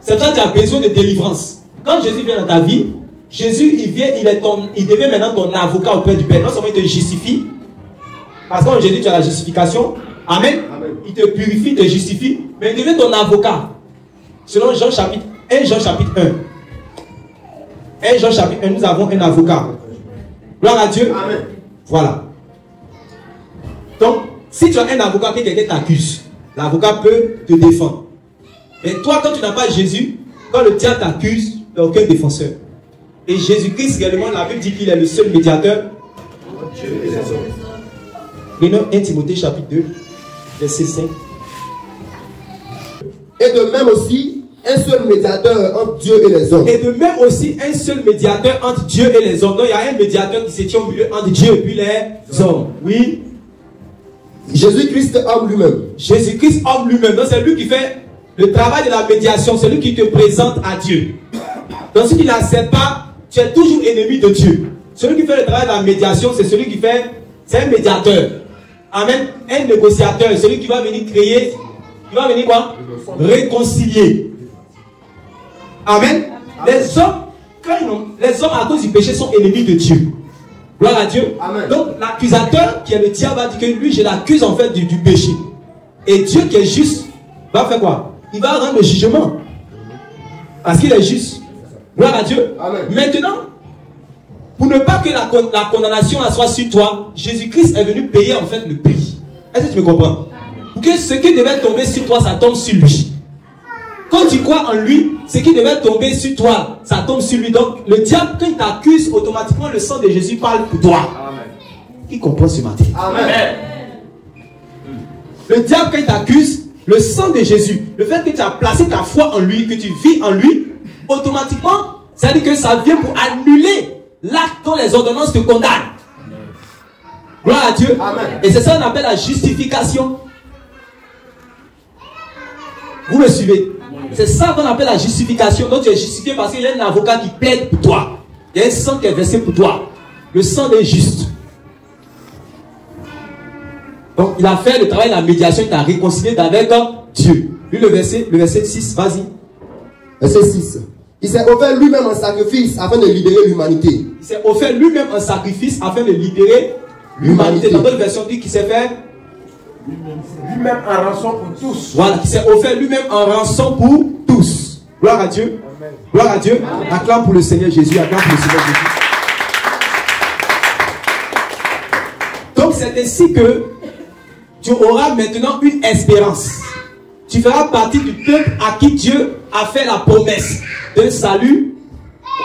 C'est pour ça que tu as besoin de délivrance. Quand Jésus vient dans ta vie, Jésus il devient maintenant ton avocat auprès du Père. Non seulement il te justifie, parce que Jésus tu as la justification. Amen. Amen. Il te purifie, il te justifie, mais il devient ton avocat. Selon Jean chapitre 1, Jean chapitre 1. 1 Jean chapitre 1, nous avons un avocat. Gloire à Dieu. Amen. Voilà. Donc, si tu as un avocat que quelqu'un t'accuse, l'avocat peut te défendre. Mais toi, quand tu n'as pas Jésus, quand le diable t'accuse, tu n'as aucun défenseur. Et Jésus-Christ, réellement, la Bible dit qu'il est le seul médiateur. Prenons 1 Timothée chapitre 2, verset 5. Et de même aussi, un seul médiateur entre Dieu et les hommes. Et de même aussi, un seul médiateur entre Dieu et les hommes. Donc, il y a un médiateur qui se tient au milieu entre Dieu et puis les hommes. Oui. Jésus-Christ homme lui-même. Jésus-Christ homme lui-même. Donc, c'est lui qui fait le travail de la médiation. C'est lui qui te présente à Dieu. Donc, si tu n'acceptes pas, tu es toujours ennemi de Dieu. Celui qui fait le travail de la médiation, c'est celui qui fait... C'est un médiateur. Amen. Un négociateur. Celui qui va venir créer... Qui va venir quoi? Réconcilier. Amen. Les hommes, les hommes à cause du péché sont ennemis de Dieu. Gloire à Dieu. Amen. Donc l'accusateur qui est le diable va dire que lui je l'accuse en fait du péché. Et Dieu qui est juste va faire quoi? Il va rendre le jugement. Parce qu'il est juste. Gloire à Dieu. Amen. Maintenant, pour ne pas que la condamnation soit sur toi, Jésus-Christ est venu payer en fait le prix. Est-ce que tu me comprends? Pour que ce qui devait tomber sur toi, ça tombe sur lui. Quand tu crois en lui, ce qui devait tomber sur toi, ça tombe sur lui. Donc, le diable, quand il t'accuse, automatiquement, le sang de Jésus parle pour toi. Amen. Qui comprend ce matin? Amen. Le diable, quand il t'accuse, le sang de Jésus, le fait que tu as placé ta foi en lui, que tu vis en lui, automatiquement, ça veut dire que ça vient pour annuler l'acte dont les ordonnances te condamnent. Gloire à Dieu. Amen. Et c'est ça qu'on appelle la justification. Vous me suivez? C'est ça qu'on appelle la justification. Donc tu es justifié parce qu'il y a un avocat qui plaide pour toi. Il y a un sang qui est versé pour toi. Le sang est juste. Donc il a fait le travail de la médiation. Il t'a réconcilié avec Dieu. Lui le verset 6, vas-y. Verset 6. Il s'est offert lui-même un sacrifice afin de libérer l'humanité. Il s'est offert lui-même un sacrifice afin de libérer l'humanité. Dans d'autres versions, dit qu'il s'est fait lui-même en rançon pour tous. Voilà, qui s'est offert lui-même en rançon pour tous. Gloire à Dieu. Amen. Gloire à Dieu. Acclame pour le Seigneur Jésus. Acclame pour le Seigneur Jésus. Donc c'est ainsi que tu auras maintenant une espérance. Tu feras partie du peuple à qui Dieu a fait la promesse d'un salut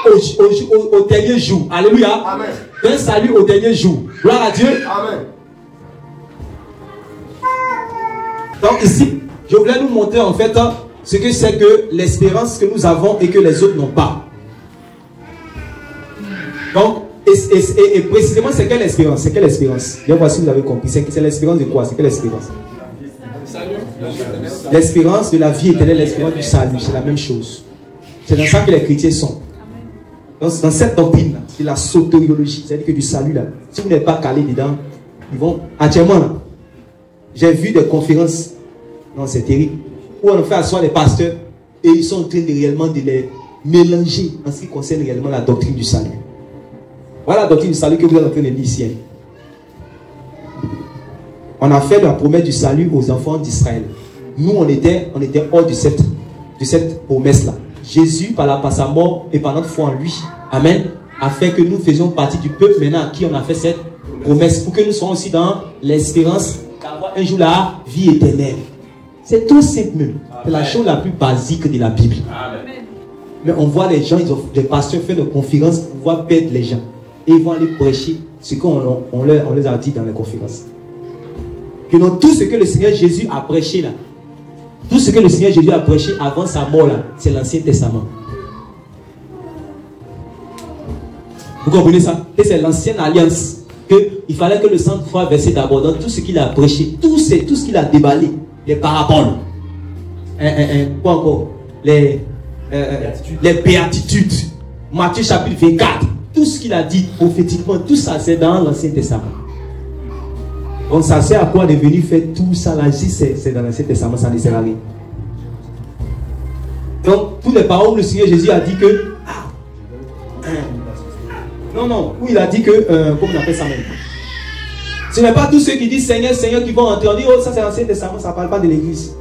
au dernier jour. Alléluia. Amen. D'un salut au dernier jour. Gloire à Dieu. Amen. Donc ici, je voulais nous montrer en fait ce que c'est que l'espérance que nous avons et que les autres n'ont pas. Donc, et précisément, c'est quelle espérance? C'est quelle espérance? Bien voir si vous avez compris. C'est l'espérance de quoi? C'est quelle espérance? L'espérance de la vie éternelle, l'espérance du salut, c'est la même chose. C'est dans ça que les chrétiens sont. Donc, dans cette doctrine, c'est la soteriologie, c'est-à-dire que du salut là. Si vous n'êtes pas calé dedans, ils vont actuellement là. J'ai vu des conférences, non c'est terrible, où on fait asseoir les pasteurs et ils sont en train de réellement de les mélanger en ce qui concerne réellement la doctrine du salut. Voilà la doctrine du salut que vous êtes en train de lire ici. On a fait la promesse du salut aux enfants d'Israël. Nous on était hors de cette promesse-là. Jésus, par sa mort et par notre foi en lui, amen, a fait que nous faisions partie du peuple maintenant à qui on a fait cette promesse pour que nous soyons aussi dans l'espérance d'avoir un jour la vie éternelle. C'est tout simple. C'est la chose la plus basique de la Bible. Amen. Mais on voit les gens, les pasteurs font des conférences pour pouvoir perdre les gens. Et ils vont aller prêcher ce qu'on leur a dit dans les conférences. Que dans tout ce que le Seigneur Jésus a prêché là, Tout ce que le Seigneur Jésus a prêché avant sa mort là, c'est l'Ancien Testament. Vous comprenez ça? Et c'est l'ancienne alliance. Il fallait que le sang soit versé d'abord dans tout ce qu'il a prêché, tout ce qu'il a déballé, les paraboles, quoi encore, les béatitudes, Matthieu chapitre 24, tout ce qu'il a dit prophétiquement, tout ça c'est dans l'Ancien Testament. Donc ça sert à quoi de venir faire tout ça là? Si c'est dans l'Ancien Testament, ça ne sert à rien. Donc toutes les paroles, le Seigneur Jésus a dit que non, où il a dit que, comment on appelle ça même? Ce n'est pas tous ceux qui disent Seigneur, Seigneur qui vont entrer. On dit, oh, ça c'est l'Ancien Testament, ça ne parle pas de l'église.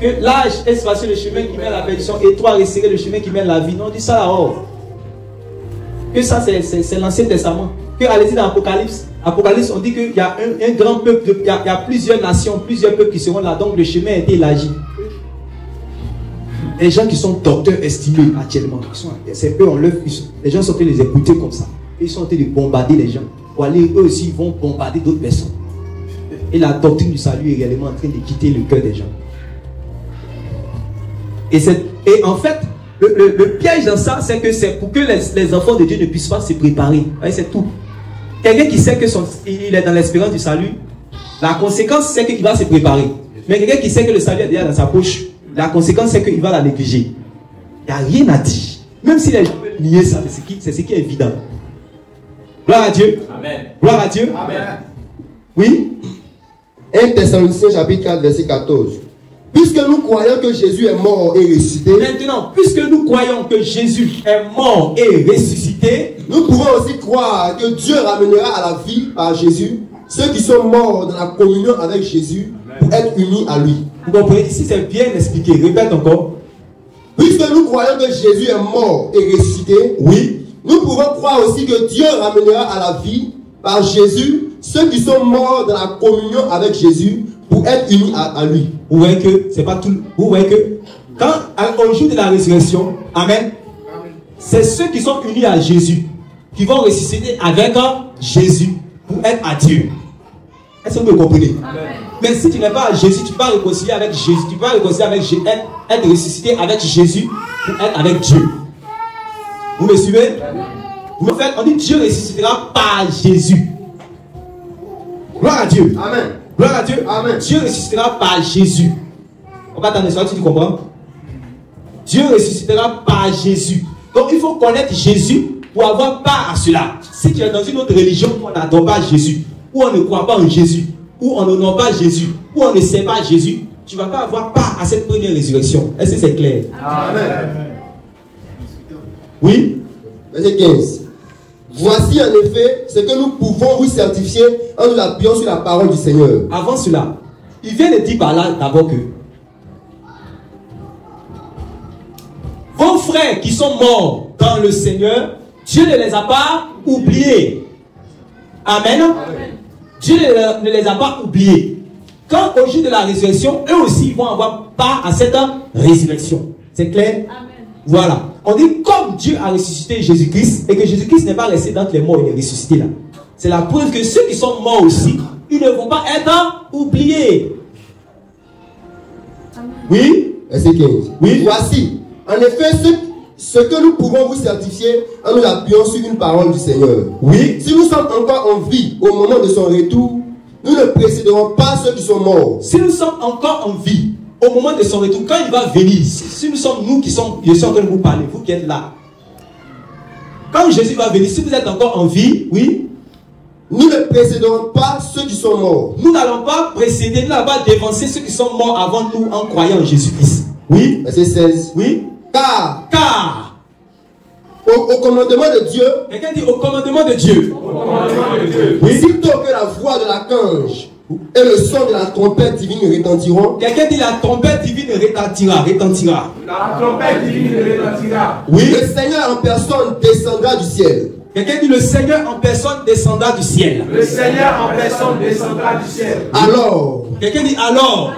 Que l'âge est spacieux, le chemin qui mène à la perdition, et toi resserré le chemin qui mène à la vie. Non, on dit ça là-haut. Que ça c'est l'Ancien Testament. Que allez-y dans Apocalypse. Apocalypse, on dit qu'il y a un grand peuple, il y a plusieurs nations, plusieurs peuples qui seront là. Donc le chemin a été élargi. Les gens qui sont docteurs estimés actuellement, c'est peu en l'œuvre, les gens sont en train de les écouter comme ça. Ils sont en train de bombarder les gens. Pour aller, eux aussi, ils vont bombarder d'autres personnes. Et la doctrine du salut est réellement en train de quitter le cœur des gens. Et en fait, le piège dans ça, c'est que c'est pour que les enfants de Dieu ne puissent pas se préparer. C'est tout. Quelqu'un qui sait qu'il est dans l'espérance du salut, la conséquence, c'est qu'il va se préparer. Mais quelqu'un qui sait que le salut est déjà dans sa poche, la conséquence, c'est qu'il va la négliger. Il n'y a rien à dire. Même si les gens veulent nier ça, c'est ce qui est évident. Gloire à Dieu. Amen. Gloire à Dieu. Amen. Oui. 1 Thessaloniciens chapitre 4, verset 14. Puisque nous croyons que Jésus est mort et ressuscité. Maintenant, puisque nous croyons que Jésus est mort et ressuscité, nous pouvons aussi croire que Dieu ramènera à la vie par Jésus ceux qui sont morts dans la communion avec Jésus pour être unis à lui. Vous comprenez? Ici c'est bien expliqué. Répète encore. Puisque nous croyons que Jésus est mort et ressuscité, oui, nous pouvons croire aussi que Dieu ramènera à la vie par Jésus ceux qui sont morts dans la communion avec Jésus pour être unis à lui. Vous voyez que c'est pas tout. Vous voyez que quand au jour de la résurrection, amen, c'est ceux qui sont unis à Jésus qui vont ressusciter avec Jésus pour être à Dieu. Est-ce que vous me comprenez? Amen. Mais si tu n'es pas à Jésus, tu vas réconcilier avec Jésus. Tu vas réconcilier avec Jésus, être ressuscité avec Jésus pour être avec Dieu. Vous me suivez? Vous me faites, on dit Dieu ressuscitera par Jésus. Gloire à Dieu. Amen. Gloire à Dieu. Amen. Dieu ressuscitera par Jésus. On va t'en essayer, tu comprends? Dieu ressuscitera par Jésus. Donc il faut connaître Jésus pour avoir part à cela. Si tu es dans une autre religion où on n'adore pas Jésus, où on ne croit pas en Jésus, où on n'honore pas Jésus, où on ne sait pas Jésus, tu ne vas pas avoir part à cette première résurrection. Est-ce que c'est clair? Amen. Oui? Verset 15. Voici en effet ce que nous pouvons vous certifier en nous appuyant sur la parole du Seigneur. Avant cela, il vient de dire par là d'abord que vos frères qui sont morts dans le Seigneur, Dieu ne les a pas oubliés. Amen. Amen. Dieu ne les a pas oubliés. Quand au jour de la résurrection, eux aussi vont avoir part à cette résurrection. C'est clair? Amen. Voilà. On dit comme Dieu a ressuscité Jésus-Christ et que Jésus-Christ n'est pas resté dans les morts, il est ressuscité là. C'est la preuve que ceux qui sont morts aussi, ils ne vont pas être oubliés. Amen. Oui? Verset 15. Oui. Voici, en effet, ce que nous pouvons vous certifier en nous appuyant sur une parole du Seigneur. Oui. Si nous sommes encore en vie au moment de son retour, nous ne précéderons pas ceux qui sont morts. Si nous sommes encore en vie au moment de son retour, quand il va venir, si nous sommes nous qui sommes, je suis en train de vous parler, vous qui êtes là, quand Jésus va venir, si vous êtes encore en vie, oui, nous ne précéderons pas ceux qui sont morts. Nous n'allons pas précéder, nous n'allons pas dévancer ceux qui sont morts avant nous en croyant en Jésus-Christ. Oui. Verset 16. Oui. Car au commandement de Dieu. Quelqu'un dit au commandement de Dieu. Au commandement de Dieu. Oui. Sitôt que la voix de l'archange et le son de la trompette divine retentiront. Quelqu'un dit la trompette divine retentira. La trompette divine retentira. Oui. Le Seigneur en personne descendra du ciel. Quelqu'un dit le Seigneur en personne descendra du ciel. Le Seigneur en personne descendra du ciel. Alors. Quelqu'un dit alors.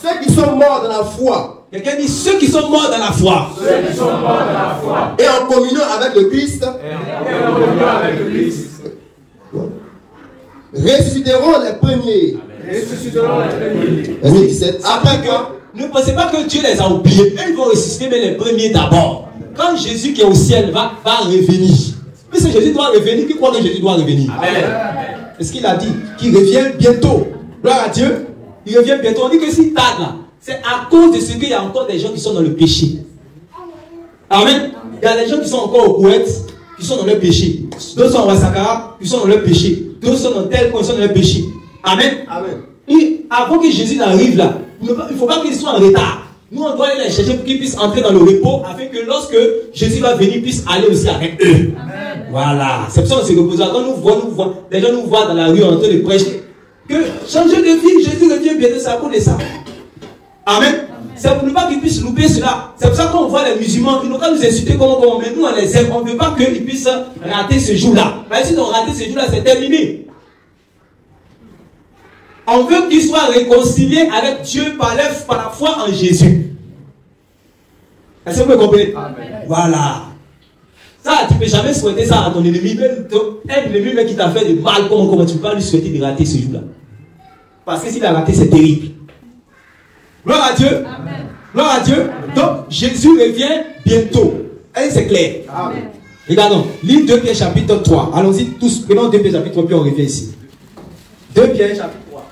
Ceux qui sont morts dans la foi. Quelqu'un dit ceux qui sont morts dans la foi. Ceux qui sont morts dans la foi. Et en communion avec le Christ. Et en communion avec le Christ. Ressusciteront les premiers. Verset 17. Après quoi? Ne pensez pas que Dieu les a oubliés. Eux, ils vont ressusciter, mais les premiers d'abord. Quand Jésus qui est au ciel va revenir. Mais si Jésus doit revenir, qui croit que Jésus doit revenir? Est-ce qu'il a dit qu'il revient bientôt? Gloire à Dieu. Il revient bientôt. On dit que s'il tarde là, c'est à cause de ce qu'il y a encore des gens qui sont dans le péché. Amen. Il y a des gens qui sont encore au Koweït, qui sont dans le péché. D'autres sont en Wasakara, qui sont dans le péché. D'autres sont dans tel point, qui sont dans le péché. Amen. Amen. Et avant que Jésus n'arrive là, il ne faut pas qu'ils soient en retard. Nous, on doit aller les chercher pour qu'ils puissent entrer dans le repos, afin que lorsque Jésus va venir, ils puissent aller aussi avec eux. Amen. Voilà. C'est pour ça qu'on se repose. Quand nous voit, les gens nous voient dans la rue en train de prêcher. Que changer de vie, Jésus revient bientôt, ça pour ça. Amen. C'est pour ne pas qu'ils puissent louper cela. C'est pour ça qu'on voit les musulmans, ils n'ont qu'à nous insulter comme mais nous on les aime. On ne veut pas qu'ils puissent rater ce jour-là. Mais si ils ont raté ce jour-là, c'est terminé. On veut qu'ils soient réconciliés avec Dieu par la foi en Jésus. Est-ce que vous comprenez? Voilà. Ça, tu ne peux jamais souhaiter ça à ton ennemi. Même un ennemi même qui t'a fait du mal, comment tu peux pas lui souhaiter de rater ce jour-là? Parce que s'il a raté, c'est terrible. Gloire à Dieu. Amen. Gloire à Dieu. Donc, Jésus revient bientôt. Et c'est clair. Amen. Regardons. Lis 2 Pierre chapitre 3. Allons-y tous. Prenons 2 Pierre chapitre 3, puis on revient ici. 2 Pierre chapitre 3.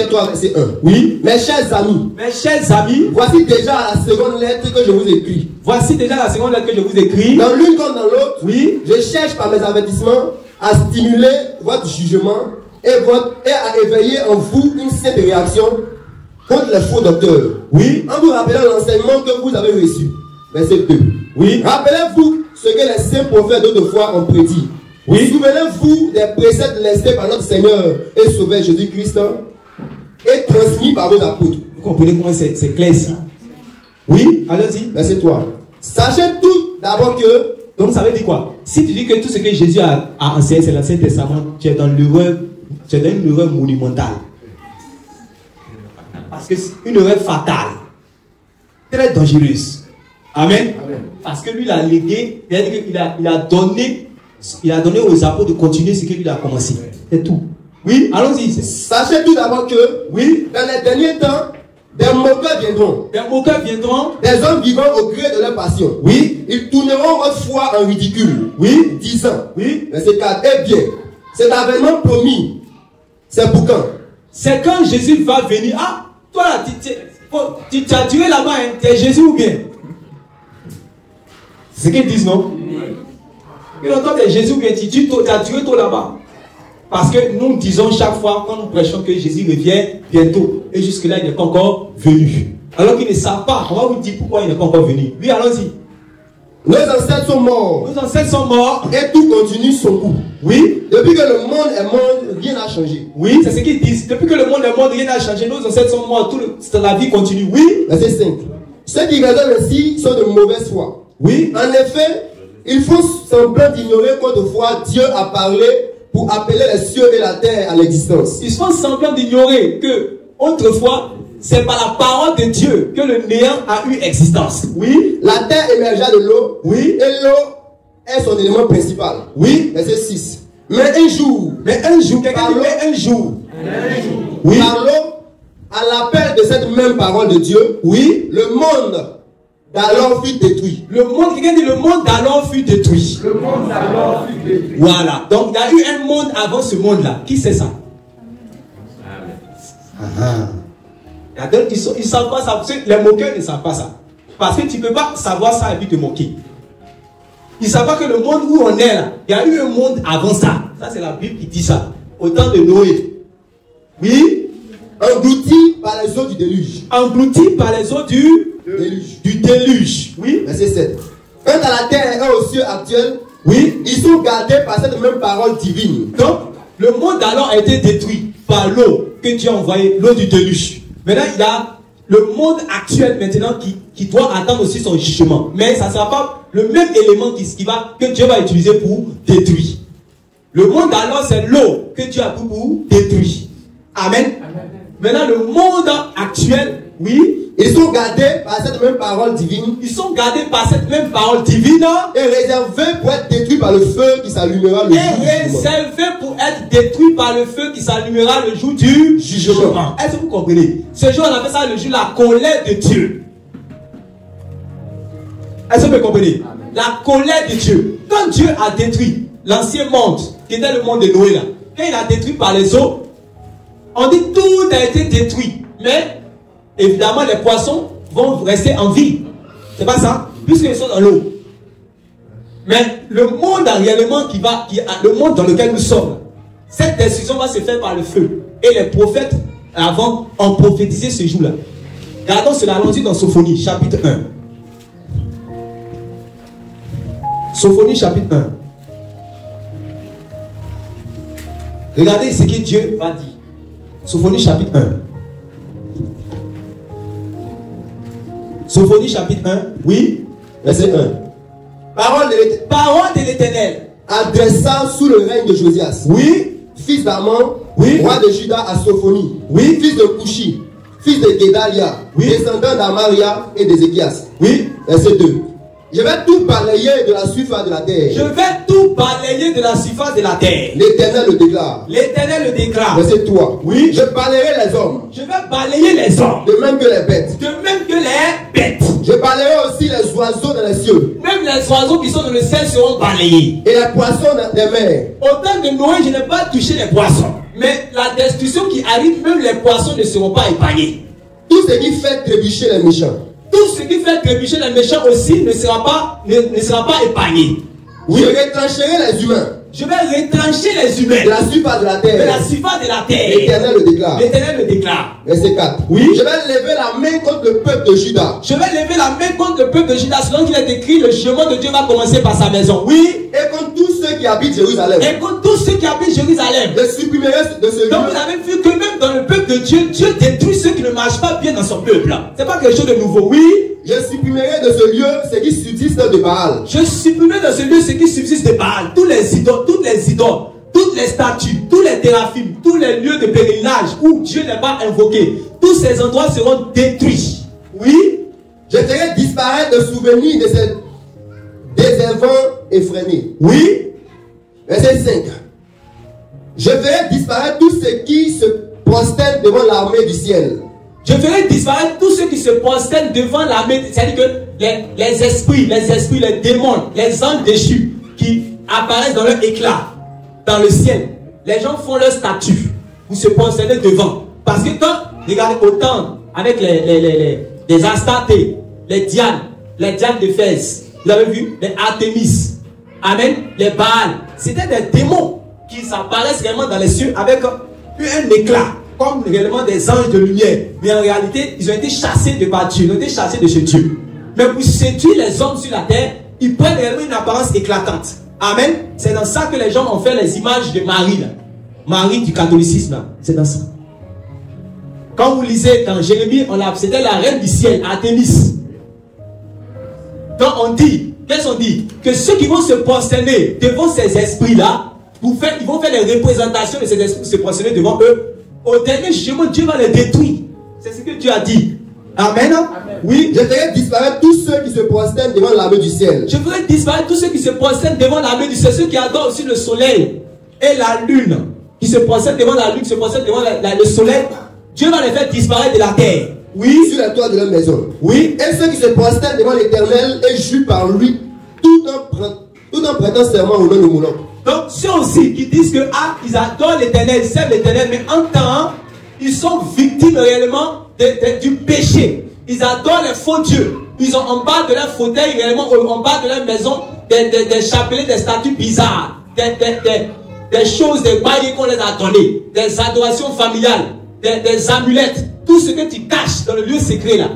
3, verset 1. Oui. Mes chers amis, voici déjà la seconde lettre que je vous écris. Voici déjà la seconde lettre que je vous écris. Dans l'une comme dans l'autre, oui. Je cherche par mes avertissements à stimuler votre jugement et à éveiller en vous une saine réaction contre les faux docteurs. Oui. En vous rappelant l'enseignement que vous avez reçu. Verset 2. Oui. Rappelez-vous ce que les saints prophètes d'autrefois ont prédit. Oui. Souvenez-vous des préceptes laissés par notre Seigneur et Sauveur Jésus-Christ et transmis par vos apôtres. Vous comprenez comment c'est clair ça? Oui. Allons-y. Verset 3. Sachez tout d'abord que... Donc ça veut dire quoi? Si tu dis que tout ce que Jésus a enseigné c'est l'Ancien Testament, tu es dans l'erreur, tu es dans une erreur monumentale. Parce que c'est une erreur fatale, très dangereuse. Amen. Amen. Parce que lui, il a légué, il a donné aux apôtres de continuer ce que lui a commencé. C'est tout. Oui, allons-y. Sachez tout d'abord que, oui, dans les derniers temps, des moqueurs viendront. Des moqueurs viendront. Des hommes vivant au gré de leur passion. Oui. Ils tourneront votre foi en ridicule. Oui. Disant. Oui. Verset 4. Eh bien, cet avènement promis, c'est pour quand? C'est quand Jésus va venir. Ah, toi là, tu as duré là-bas, hein? Tu es Jésus ou bien? C'est ce qu'ils disent, non? Oui. Quand tu es Jésus ou bien, tu as duré toi là-bas. Parce que nous disons chaque fois, quand nous prêchons que Jésus revient bientôt, et jusque-là, il n'est pas encore venu. Alors qu'ils ne savent pas, on va vous dire pourquoi il n'est pas encore venu. Oui, allons-y. Nos ancêtres sont morts. Nos ancêtres sont morts. Et tout continue son cours. Oui. Depuis que le monde est mort, rien n'a changé. Oui, c'est ce qu'ils disent. Depuis que le monde est mort, rien n'a changé. Nos ancêtres sont morts, la vie continue. Oui. Verset 5. Ceux qui raisonnent ainsi sont de mauvaise foi. Oui. En effet, ils font semblant d'ignorer qu'autrefois Dieu a parlé pour appeler les cieux et la terre à l'existence. Ils font semblant d'ignorer que autrefois, c'est par la parole de Dieu que le néant a eu existence. Oui. La terre émergea de l'eau. Oui. Et l'eau est son élément principal. Oui. Verset 6. Mais un jour, quelqu'un dit mais un jour. Oui. Par l'eau, à l'appel de cette même parole de Dieu, oui, le monde d'alors fut détruit. Quelqu'un dit le monde d'alors fut détruit. Le monde d'alors fut détruit. Voilà. Donc il y a eu un monde avant ce monde-là. Qui sait ça? Ils ne savent pas ça. Les moqueurs ne savent pas ça. Parce que tu ne peux pas savoir ça et puis te moquer. Ils ne savent pas que le monde où on est là, il y a eu un monde avant ça. Ça c'est la Bible qui dit ça. Au temps de Noé. Oui. Englouti par les eaux du déluge. Englouti par les eaux du déluge. Oui. Verset 7. Quant à la terre et aux cieux actuels, oui, ils sont gardés par cette même parole divine. Donc, le monde alors a été détruit par l'eau que Dieu a envoyée, l'eau du déluge. Maintenant, il y a le monde actuel maintenant qui doit attendre aussi son jugement. Mais ça ne sera pas le même élément que Dieu va utiliser pour détruire. Le monde alors, c'est l'eau que Dieu a pour détruire. Amen. Amen. Maintenant, le monde actuel, oui, Ils sont gardés par cette même parole divine. Ils sont gardés par cette même parole divine. Et réservés pour être détruits par le feu qui s'allumera le jour du jugement. Réservés pour être détruits par le feu qui s'allumera le jour du jugement. Est-ce que vous comprenez? Ce jour, on appelle ça le jour de la colère de Dieu. Est-ce que vous comprenez? La colère de Dieu. Quand Dieu a détruit l'ancien monde, qui était le monde de Noé là, quand il a détruit par les eaux, on dit tout a été détruit. Mais évidemment, les poissons vont rester en vie. C'est pas ça? Puisqu'ils sont dans l'eau. Mais le monde réellement le monde dans lequel nous sommes, cette destruction va se faire par le feu. Et les prophètes avant ont prophétisé ce jour-là. Regardons cela, allons-y dans Sophonie, chapitre 1. Sophonie, chapitre 1. Regardez ce que Dieu va dire. Sophonie, chapitre 1. Sophonie, chapitre 1. Oui. Verset 1. Parole de l'Éternel. Adressant sous le règne de Josias. Oui. Fils d'Aman. Oui. Roi de Juda à Sophonie. Oui. Fils de Couchi. Fils de Guédalia. Oui. Descendant d'Amaria et d'Ézéchias. Oui. Verset 2. Je vais tout balayer de la surface de la terre. Je vais tout balayer de la surface de la terre. L'Éternel le déclare. L'Éternel le déclare. Verset 3. Oui. Je balayerai les hommes. Je vais balayer les hommes. De même que les bêtes. De même que les bêtes. Je balayerai aussi les oiseaux dans les cieux. Même les oiseaux qui sont dans le ciel seront balayés. Et les poissons des mers. Au temps de Noé, je n'ai pas touché les poissons. Mais la destruction qui arrive, même les poissons ne seront pas épargnés. Tout ce qui fait trébucher les méchants. Tout ce qui fait trébucher les méchants aussi ne sera pas épargné. Oui. Je retrancherai les humains. Je vais retrancher les humains. De la surface de la terre. De la surface de la terre. L'Éternel le déclare. L'Éternel le déclare. Verset 4. Oui. Je vais lever la main contre le peuple de Juda. Je vais lever la main contre le peuple de Juda. Selon qu'il est écrit, le chemin de Dieu va commencer par sa maison. Oui. Et contre tous ceux qui habitent Jérusalem. Et contre tous ceux qui habitent Jérusalem. Je supprimerai de ce lieu. Donc vous avez vu que même dans le peuple de Dieu, Dieu détruit ceux qui ne marchent pas bien dans son peuple. C'est pas quelque chose de nouveau. Oui. Je supprimerai de ce lieu ce qui subsiste de Baal. Je supprimerai de ce lieu ce qui subsiste de Baal. Tous les idoles, toutes les idoles, toutes les statues, tous les théraphim, tous les lieux de pèlerinage où Dieu n'est pas invoqué. Tous ces endroits seront détruits. Oui. Je ferai disparaître le souvenir de ces déservants effrénés. Oui. Verset 5. Je ferai disparaître tous ceux qui se prosternent devant l'armée du ciel. Je ferai disparaître tous ceux qui se prosternent devant l'armée. C'est-à-dire que les esprits, les démons, les anges déchus qui apparaissent dans leur éclat, dans le ciel. Les gens font leur statue. Vous se prosternez devant. Parce que quand, regardez, autant avec les Astartés, les Dianes d'Éphèse, vous avez vu, les Artémis, amen, les Baals, c'était des démons qui apparaissent réellement dans les cieux avec un éclat, comme réellement des anges de lumière. Mais en réalité, ils ont été chassés de par Dieu, ils ont été chassés de chez Dieu. Mais pour séduire les hommes sur la terre, ils prennent réellement une apparence éclatante. Amen. C'est dans ça que les gens ont fait les images de Marie, là. Marie du catholicisme, c'est dans ça. Quand vous lisez dans Jérémie, c'était la reine du ciel, Artémis. Donc on dit, qu'est-ce qu'on dit? Que ceux qui vont se prosterner devant ces esprits-là, ils vont faire les représentations de ces esprits, se prosterner devant eux. Au dernier jugement, Dieu va les détruire. C'est ce que Dieu a dit. Amen. Amen. Oui. Je ferai disparaître tous ceux qui se prosternent devant l'armée du ciel. Je ferai disparaître tous ceux qui se prosternent devant l'armée du ciel, ceux qui adorent aussi le soleil et la lune, qui se prosternent devant la lune, qui se prosternent devant le soleil. Dieu va les faire disparaître de la terre. Oui. Sur la toit de leur maison. Oui. Et ceux qui se prosternent devant l'Éternel et jurent par lui, tout en prêtant serment au nom de Moloch. Donc ceux aussi qui disent que ils adorent l'Éternel, ils servent l'Éternel, mais en temps, ils sont victimes réellement du péché. Ils adorent les faux dieux. Ils ont en bas de leur fauteuil, réellement en bas de leur maison, des chapelets, des statues bizarres, des choses, des bails qu'on les a donnés, des adorations familiales, des amulettes, tout ce que tu caches dans le lieu secret là.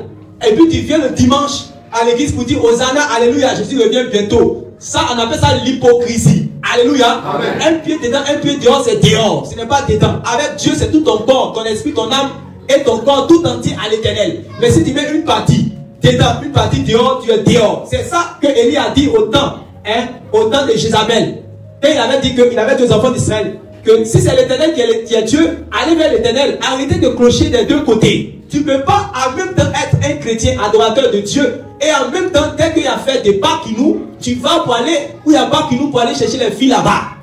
Et puis tu viens le dimanche à l'église pour dire Hosanna, Alléluia, Jésus revient bientôt. Ça, on appelle ça l'hypocrisie. Alléluia. Amen. Un pied dedans, un pied dehors, c'est dehors. Ce n'est pas dedans. Avec Dieu, c'est tout ton corps, ton esprit, ton âme et ton corps tout entier à l'Éternel. Mais si tu mets une partie dedans, une partie dehors, tu es dehors. C'est ça que Élie a dit au temps de Jézabel. Et il avait dit qu'il avait deux enfants d'Israël. Que si c'est l'Éternel qui est Dieu, allez vers l'Éternel. Arrêtez de clocher des deux côtés. Tu ne peux pas en même temps être un chrétien adorateur de Dieu et en même temps, dès qu'il y a fait des Bakinou, tu vas pour aller, où il y a Bakinou pour aller chercher les filles là-bas.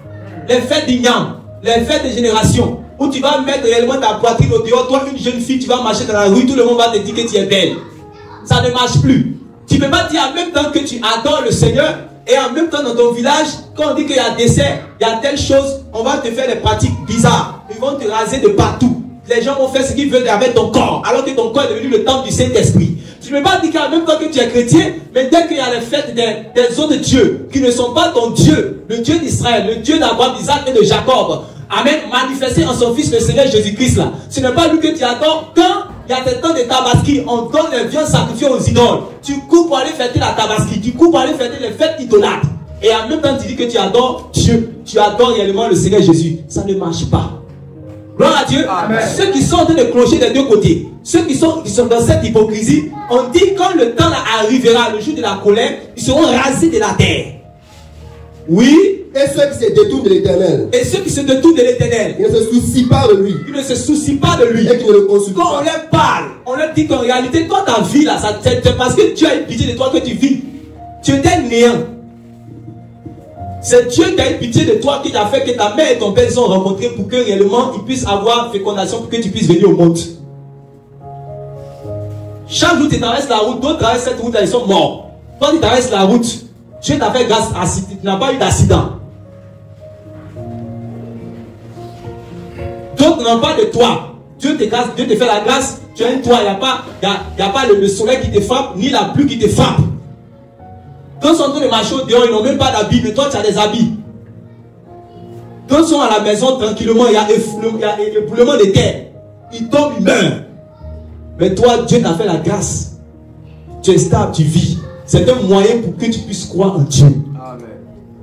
Les fêtes d'Ignam, les fêtes de génération, où tu vas mettre réellement ta poitrine au dehors. Toi, une jeune fille, tu vas marcher dans la rue, tout le monde va te dire que tu es belle. Ça ne marche plus. Tu ne peux pas dire en même temps que tu adores le Seigneur et en même temps dans ton village, quand on dit qu'il y a dessert, il y a telle chose, on va te faire des pratiques bizarres. Ils vont te raser de partout. Les gens vont faire ce qu'ils veulent avec ton corps, alors que ton corps est devenu le temple du Saint-Esprit. Tu ne peux pas dire qu'en même temps que tu es chrétien, mais dès qu'il y a les fêtes des autres dieux, qui ne sont pas ton Dieu, le Dieu d'Israël, le Dieu d'Abraham, d'Isaac et de Jacob, Amen, manifesté en son Fils, le Seigneur Jésus-Christ là. Ce n'est pas lui que tu adores. Quand il y a des temps de tabaski, on donne les viandes sacrifiées aux idoles. Tu cours pour aller fêter la tabaski, tu cours pour aller fêter les fêtes idolâtres. Et en même temps, tu dis que tu adores Dieu, tu adores réellement le Seigneur Jésus. Ça ne marche pas. Gloire à Dieu. Amen. Ceux qui sont en train de clocher des deux côtés, ceux qui sont dans cette hypocrisie, on dit quand le temps arrivera, le jour de la colère, ils seront rasés de la terre. Oui. Et ceux qui se détournent de l'Éternel. Et ceux qui se détournent de l'Éternel. Ils ne se soucient pas de lui. Ils ne se soucient pas de lui. Et qui ne le consultent pas. Quand on leur parle, on leur dit qu'en réalité, toi ta vie là, c'est parce que Dieu a eu pitié de toi que tu vis. Tu étais néant. C'est Dieu qui a eu pitié de toi qui t'a fait que ta mère et ton père sont rencontrés pour que réellement ils puissent avoir fécondation pour que tu puisses venir au monde. Chaque jour tu traverses la route, d'autres traversent cette route là, ils sont morts. Toi tu traverses la route, Dieu t'a fait grâce à tu n'as pas eu d'accident. D'autres n'ont pas de toit. Dieu te fait la grâce, tu as un toit, il n'y a pas le soleil qui te frappe, ni la pluie qui te frappe. Quand ils sont en train de marcher au dehors, ils n'ont même pas d'habits, mais toi tu as des habits. Quand ils sont à la maison tranquillement, il y a l'éboulement de terre. Ils tombent, ils meurent. Mais toi, Dieu t'a fait la grâce. Tu es stable, tu vis. C'est un moyen pour que tu puisses croire en Dieu. Amen.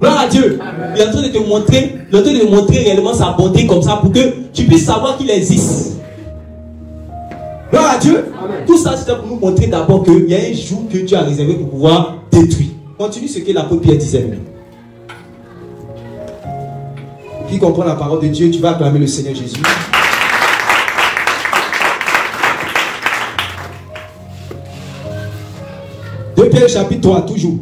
Gloire à Dieu. Amen. Il est en train de te montrer, réellement sa bonté comme ça pour que tu puisses savoir qu'il existe. Gloire à Dieu. Amen. Tout ça, c'est pour nous montrer d'abord qu'il y a un jour que Dieu a réservé pour pouvoir détruire. Continue ce que l'apôtre Pierre disait. Qui comprend la parole de Dieu, tu vas acclamer le Seigneur Jésus. De Pierre chapitre 3, toujours.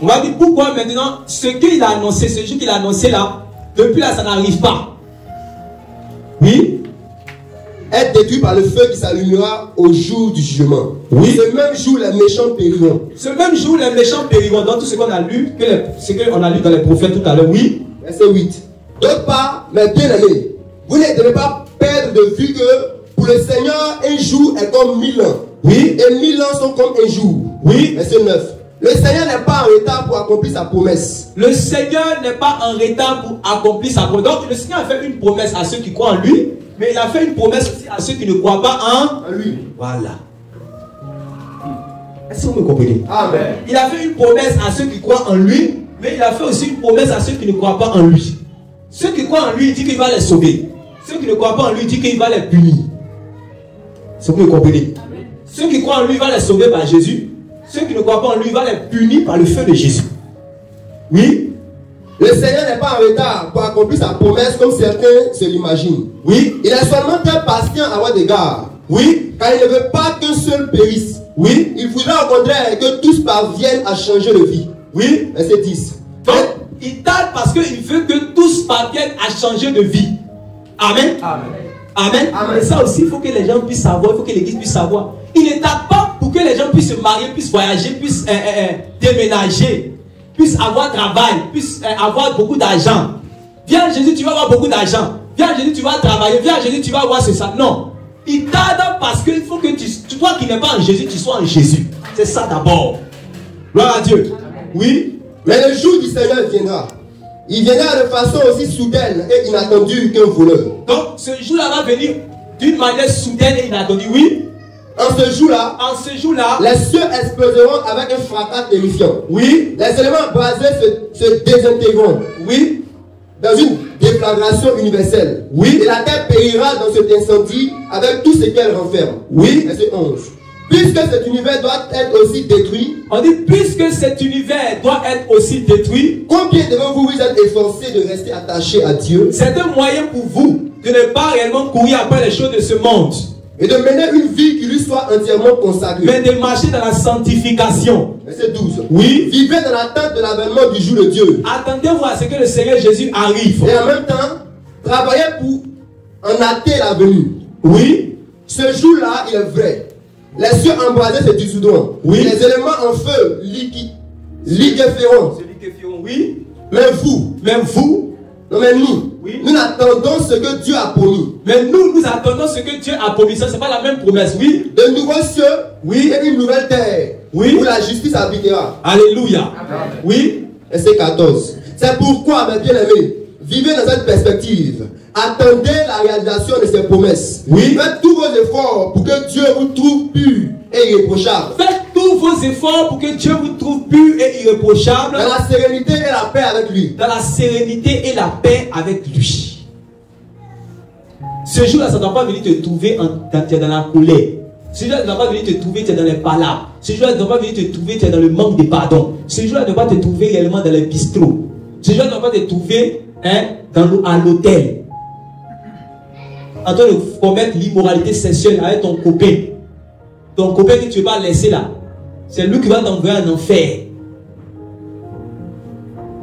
On va dire pourquoi maintenant, ce qu'il a annoncé, ce jour qu'il a annoncé là, depuis là, ça n'arrive pas. Oui. Être détruit par le feu qui s'allumera au jour du jugement. Oui. Ce même jour, les méchants périront. Ce même jour, les méchants périront. Dans tout ce qu'on a lu, ce qu'on a lu dans les prophètes tout à l'heure, oui. Verset 8. D'autre part, mes bien-aimés, vous ne devez pas perdre de vue que pour le Seigneur, un jour est comme 1000 ans. Oui. Et 1000 ans sont comme un jour. Oui. Verset 9. Le Seigneur n'est pas en retard pour accomplir sa promesse. Le Seigneur n'est pas en retard pour accomplir sa promesse. Donc le Seigneur a fait une promesse à ceux qui croient en lui. Mais il a fait une promesse aussi à ceux qui ne croient pas en lui. Voilà. Est-ce que vous me comprenez? Amen. Il a fait une promesse à ceux qui croient en lui, mais il a fait aussi une promesse à ceux qui ne croient pas en lui. Ceux qui croient en lui, il dit qu'il va les sauver. Ceux qui ne croient pas en lui, il dit qu'il va les punir. Est-ce que vous me comprenez? Amen. Ceux qui croient en lui, il va les sauver par Jésus. Ceux qui ne croient pas en lui, il va les punir par le feu de Jésus. Oui. Le Seigneur n'est pas en retard pour accomplir sa promesse comme certains se l'imaginent. Oui. Il est seulement très patient à avoir d'égard. Oui. Car il ne veut pas qu'un seul périsse. Oui. Il voudra au contraire que tous parviennent à changer de vie. Oui. Verset 10. Donc, il tarde parce qu'il veut que tous parviennent à changer de vie. Amen. Amen. Amen. Amen. Et ça aussi, il faut que les gens puissent savoir, il faut que l'église puisse savoir. Il ne tarde pas pour que les gens puissent se marier, puissent voyager, puissent déménager, puissent avoir travail, puissent avoir beaucoup d'argent. Viens Jésus, tu vas avoir beaucoup d'argent. Viens Jésus, tu vas travailler. Viens Jésus, tu vas avoir ce ça. Non. Il tarde parce qu'il faut que toi qui n'es pas en Jésus, tu sois en Jésus. C'est ça d'abord. Gloire à Dieu. Oui. Mais le jour du Seigneur viendra. Il viendra de façon aussi soudaine et inattendue qu'un voleur. Donc ce jour-là va venir d'une manière soudaine et inattendue. Oui. En ce jour-là, les cieux exploseront avec un fracas terrifiant. Oui. Les éléments brasés se désintégreront. Oui. Dans une déflagration universelle. Oui. Et la terre périra dans cet incendie avec tout ce qu'elle renferme. Oui. Verset 11. puisque cet univers doit être aussi détruit, On dit, puisque cet univers doit être aussi détruit, combien devant vous vous êtes efforcés de rester attachés à Dieu c'est un moyen pour vous de ne pas réellement courir après les choses de ce monde, et de mener une vie qui lui soit entièrement consacrée. mais de marcher dans la sanctification. Verset 12. Oui. Vivez dans l'attente de l'avènement du jour de Dieu. Attendez-vous à ce que le Seigneur Jésus arrive. Et en même temps, travaillez pour en hâter la venue. Oui. Ce jour-là, il est vrai. Les cieux embrasés se dissoudront. Oui. Les éléments en feu liquéfieront. Oui. Mais vous, Même vous, non mais nous, Oui. nous attendons ce que Dieu a promis. mais nous attendons ce que Dieu a promis. Ça, c'est pas la même promesse. Oui. De nouveaux cieux Oui. et une nouvelle terre Oui. où la justice habitera. Alléluia. Oui. Verset 14. C'est pourquoi, mes bien-aimés, vivez dans cette perspective. Attendez la réalisation de ses promesses. Oui. Faites tous vos efforts pour que Dieu vous trouve pur et irréprochable. Faites tous vos efforts pour que Dieu vous trouve pur et irréprochable, Dans la sérénité et la paix avec lui. dans la sérénité et la paix avec lui. Ce jour-là, ça ne doit pas venir te trouver quand tu es dans la colère. Ce jour-là, ça ne doit pas venir te trouver, tu es dans les palabres. Ce jour-là, ça ne doit pas venir te trouver, tu es dans le manque de pardon. Ce jour-là, ne doit pas te trouver réellement dans les bistrots. Ce jour-là, ne doit pas te trouver à l'hôtel, en train de commettre l'immoralité sexuelle avec ton copain. Ton copain que tu ne vas pas laisser là, c'est lui qui va t'envoyer en enfer.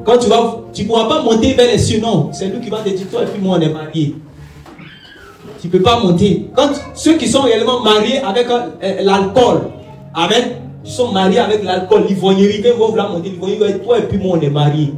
Quand tu ne pourras pas monter vers les cieux, non. C'est lui qui va te dire, toi et puis moi on est mariés. Tu ne peux pas monter. Quand ceux qui sont réellement mariés avec l'alcool, amen, ils sont mariés avec l'alcool, l'ivoirierie, quand ils vont vouloir monter, l'ivoirierie va dire, toi et puis moi on est mariés.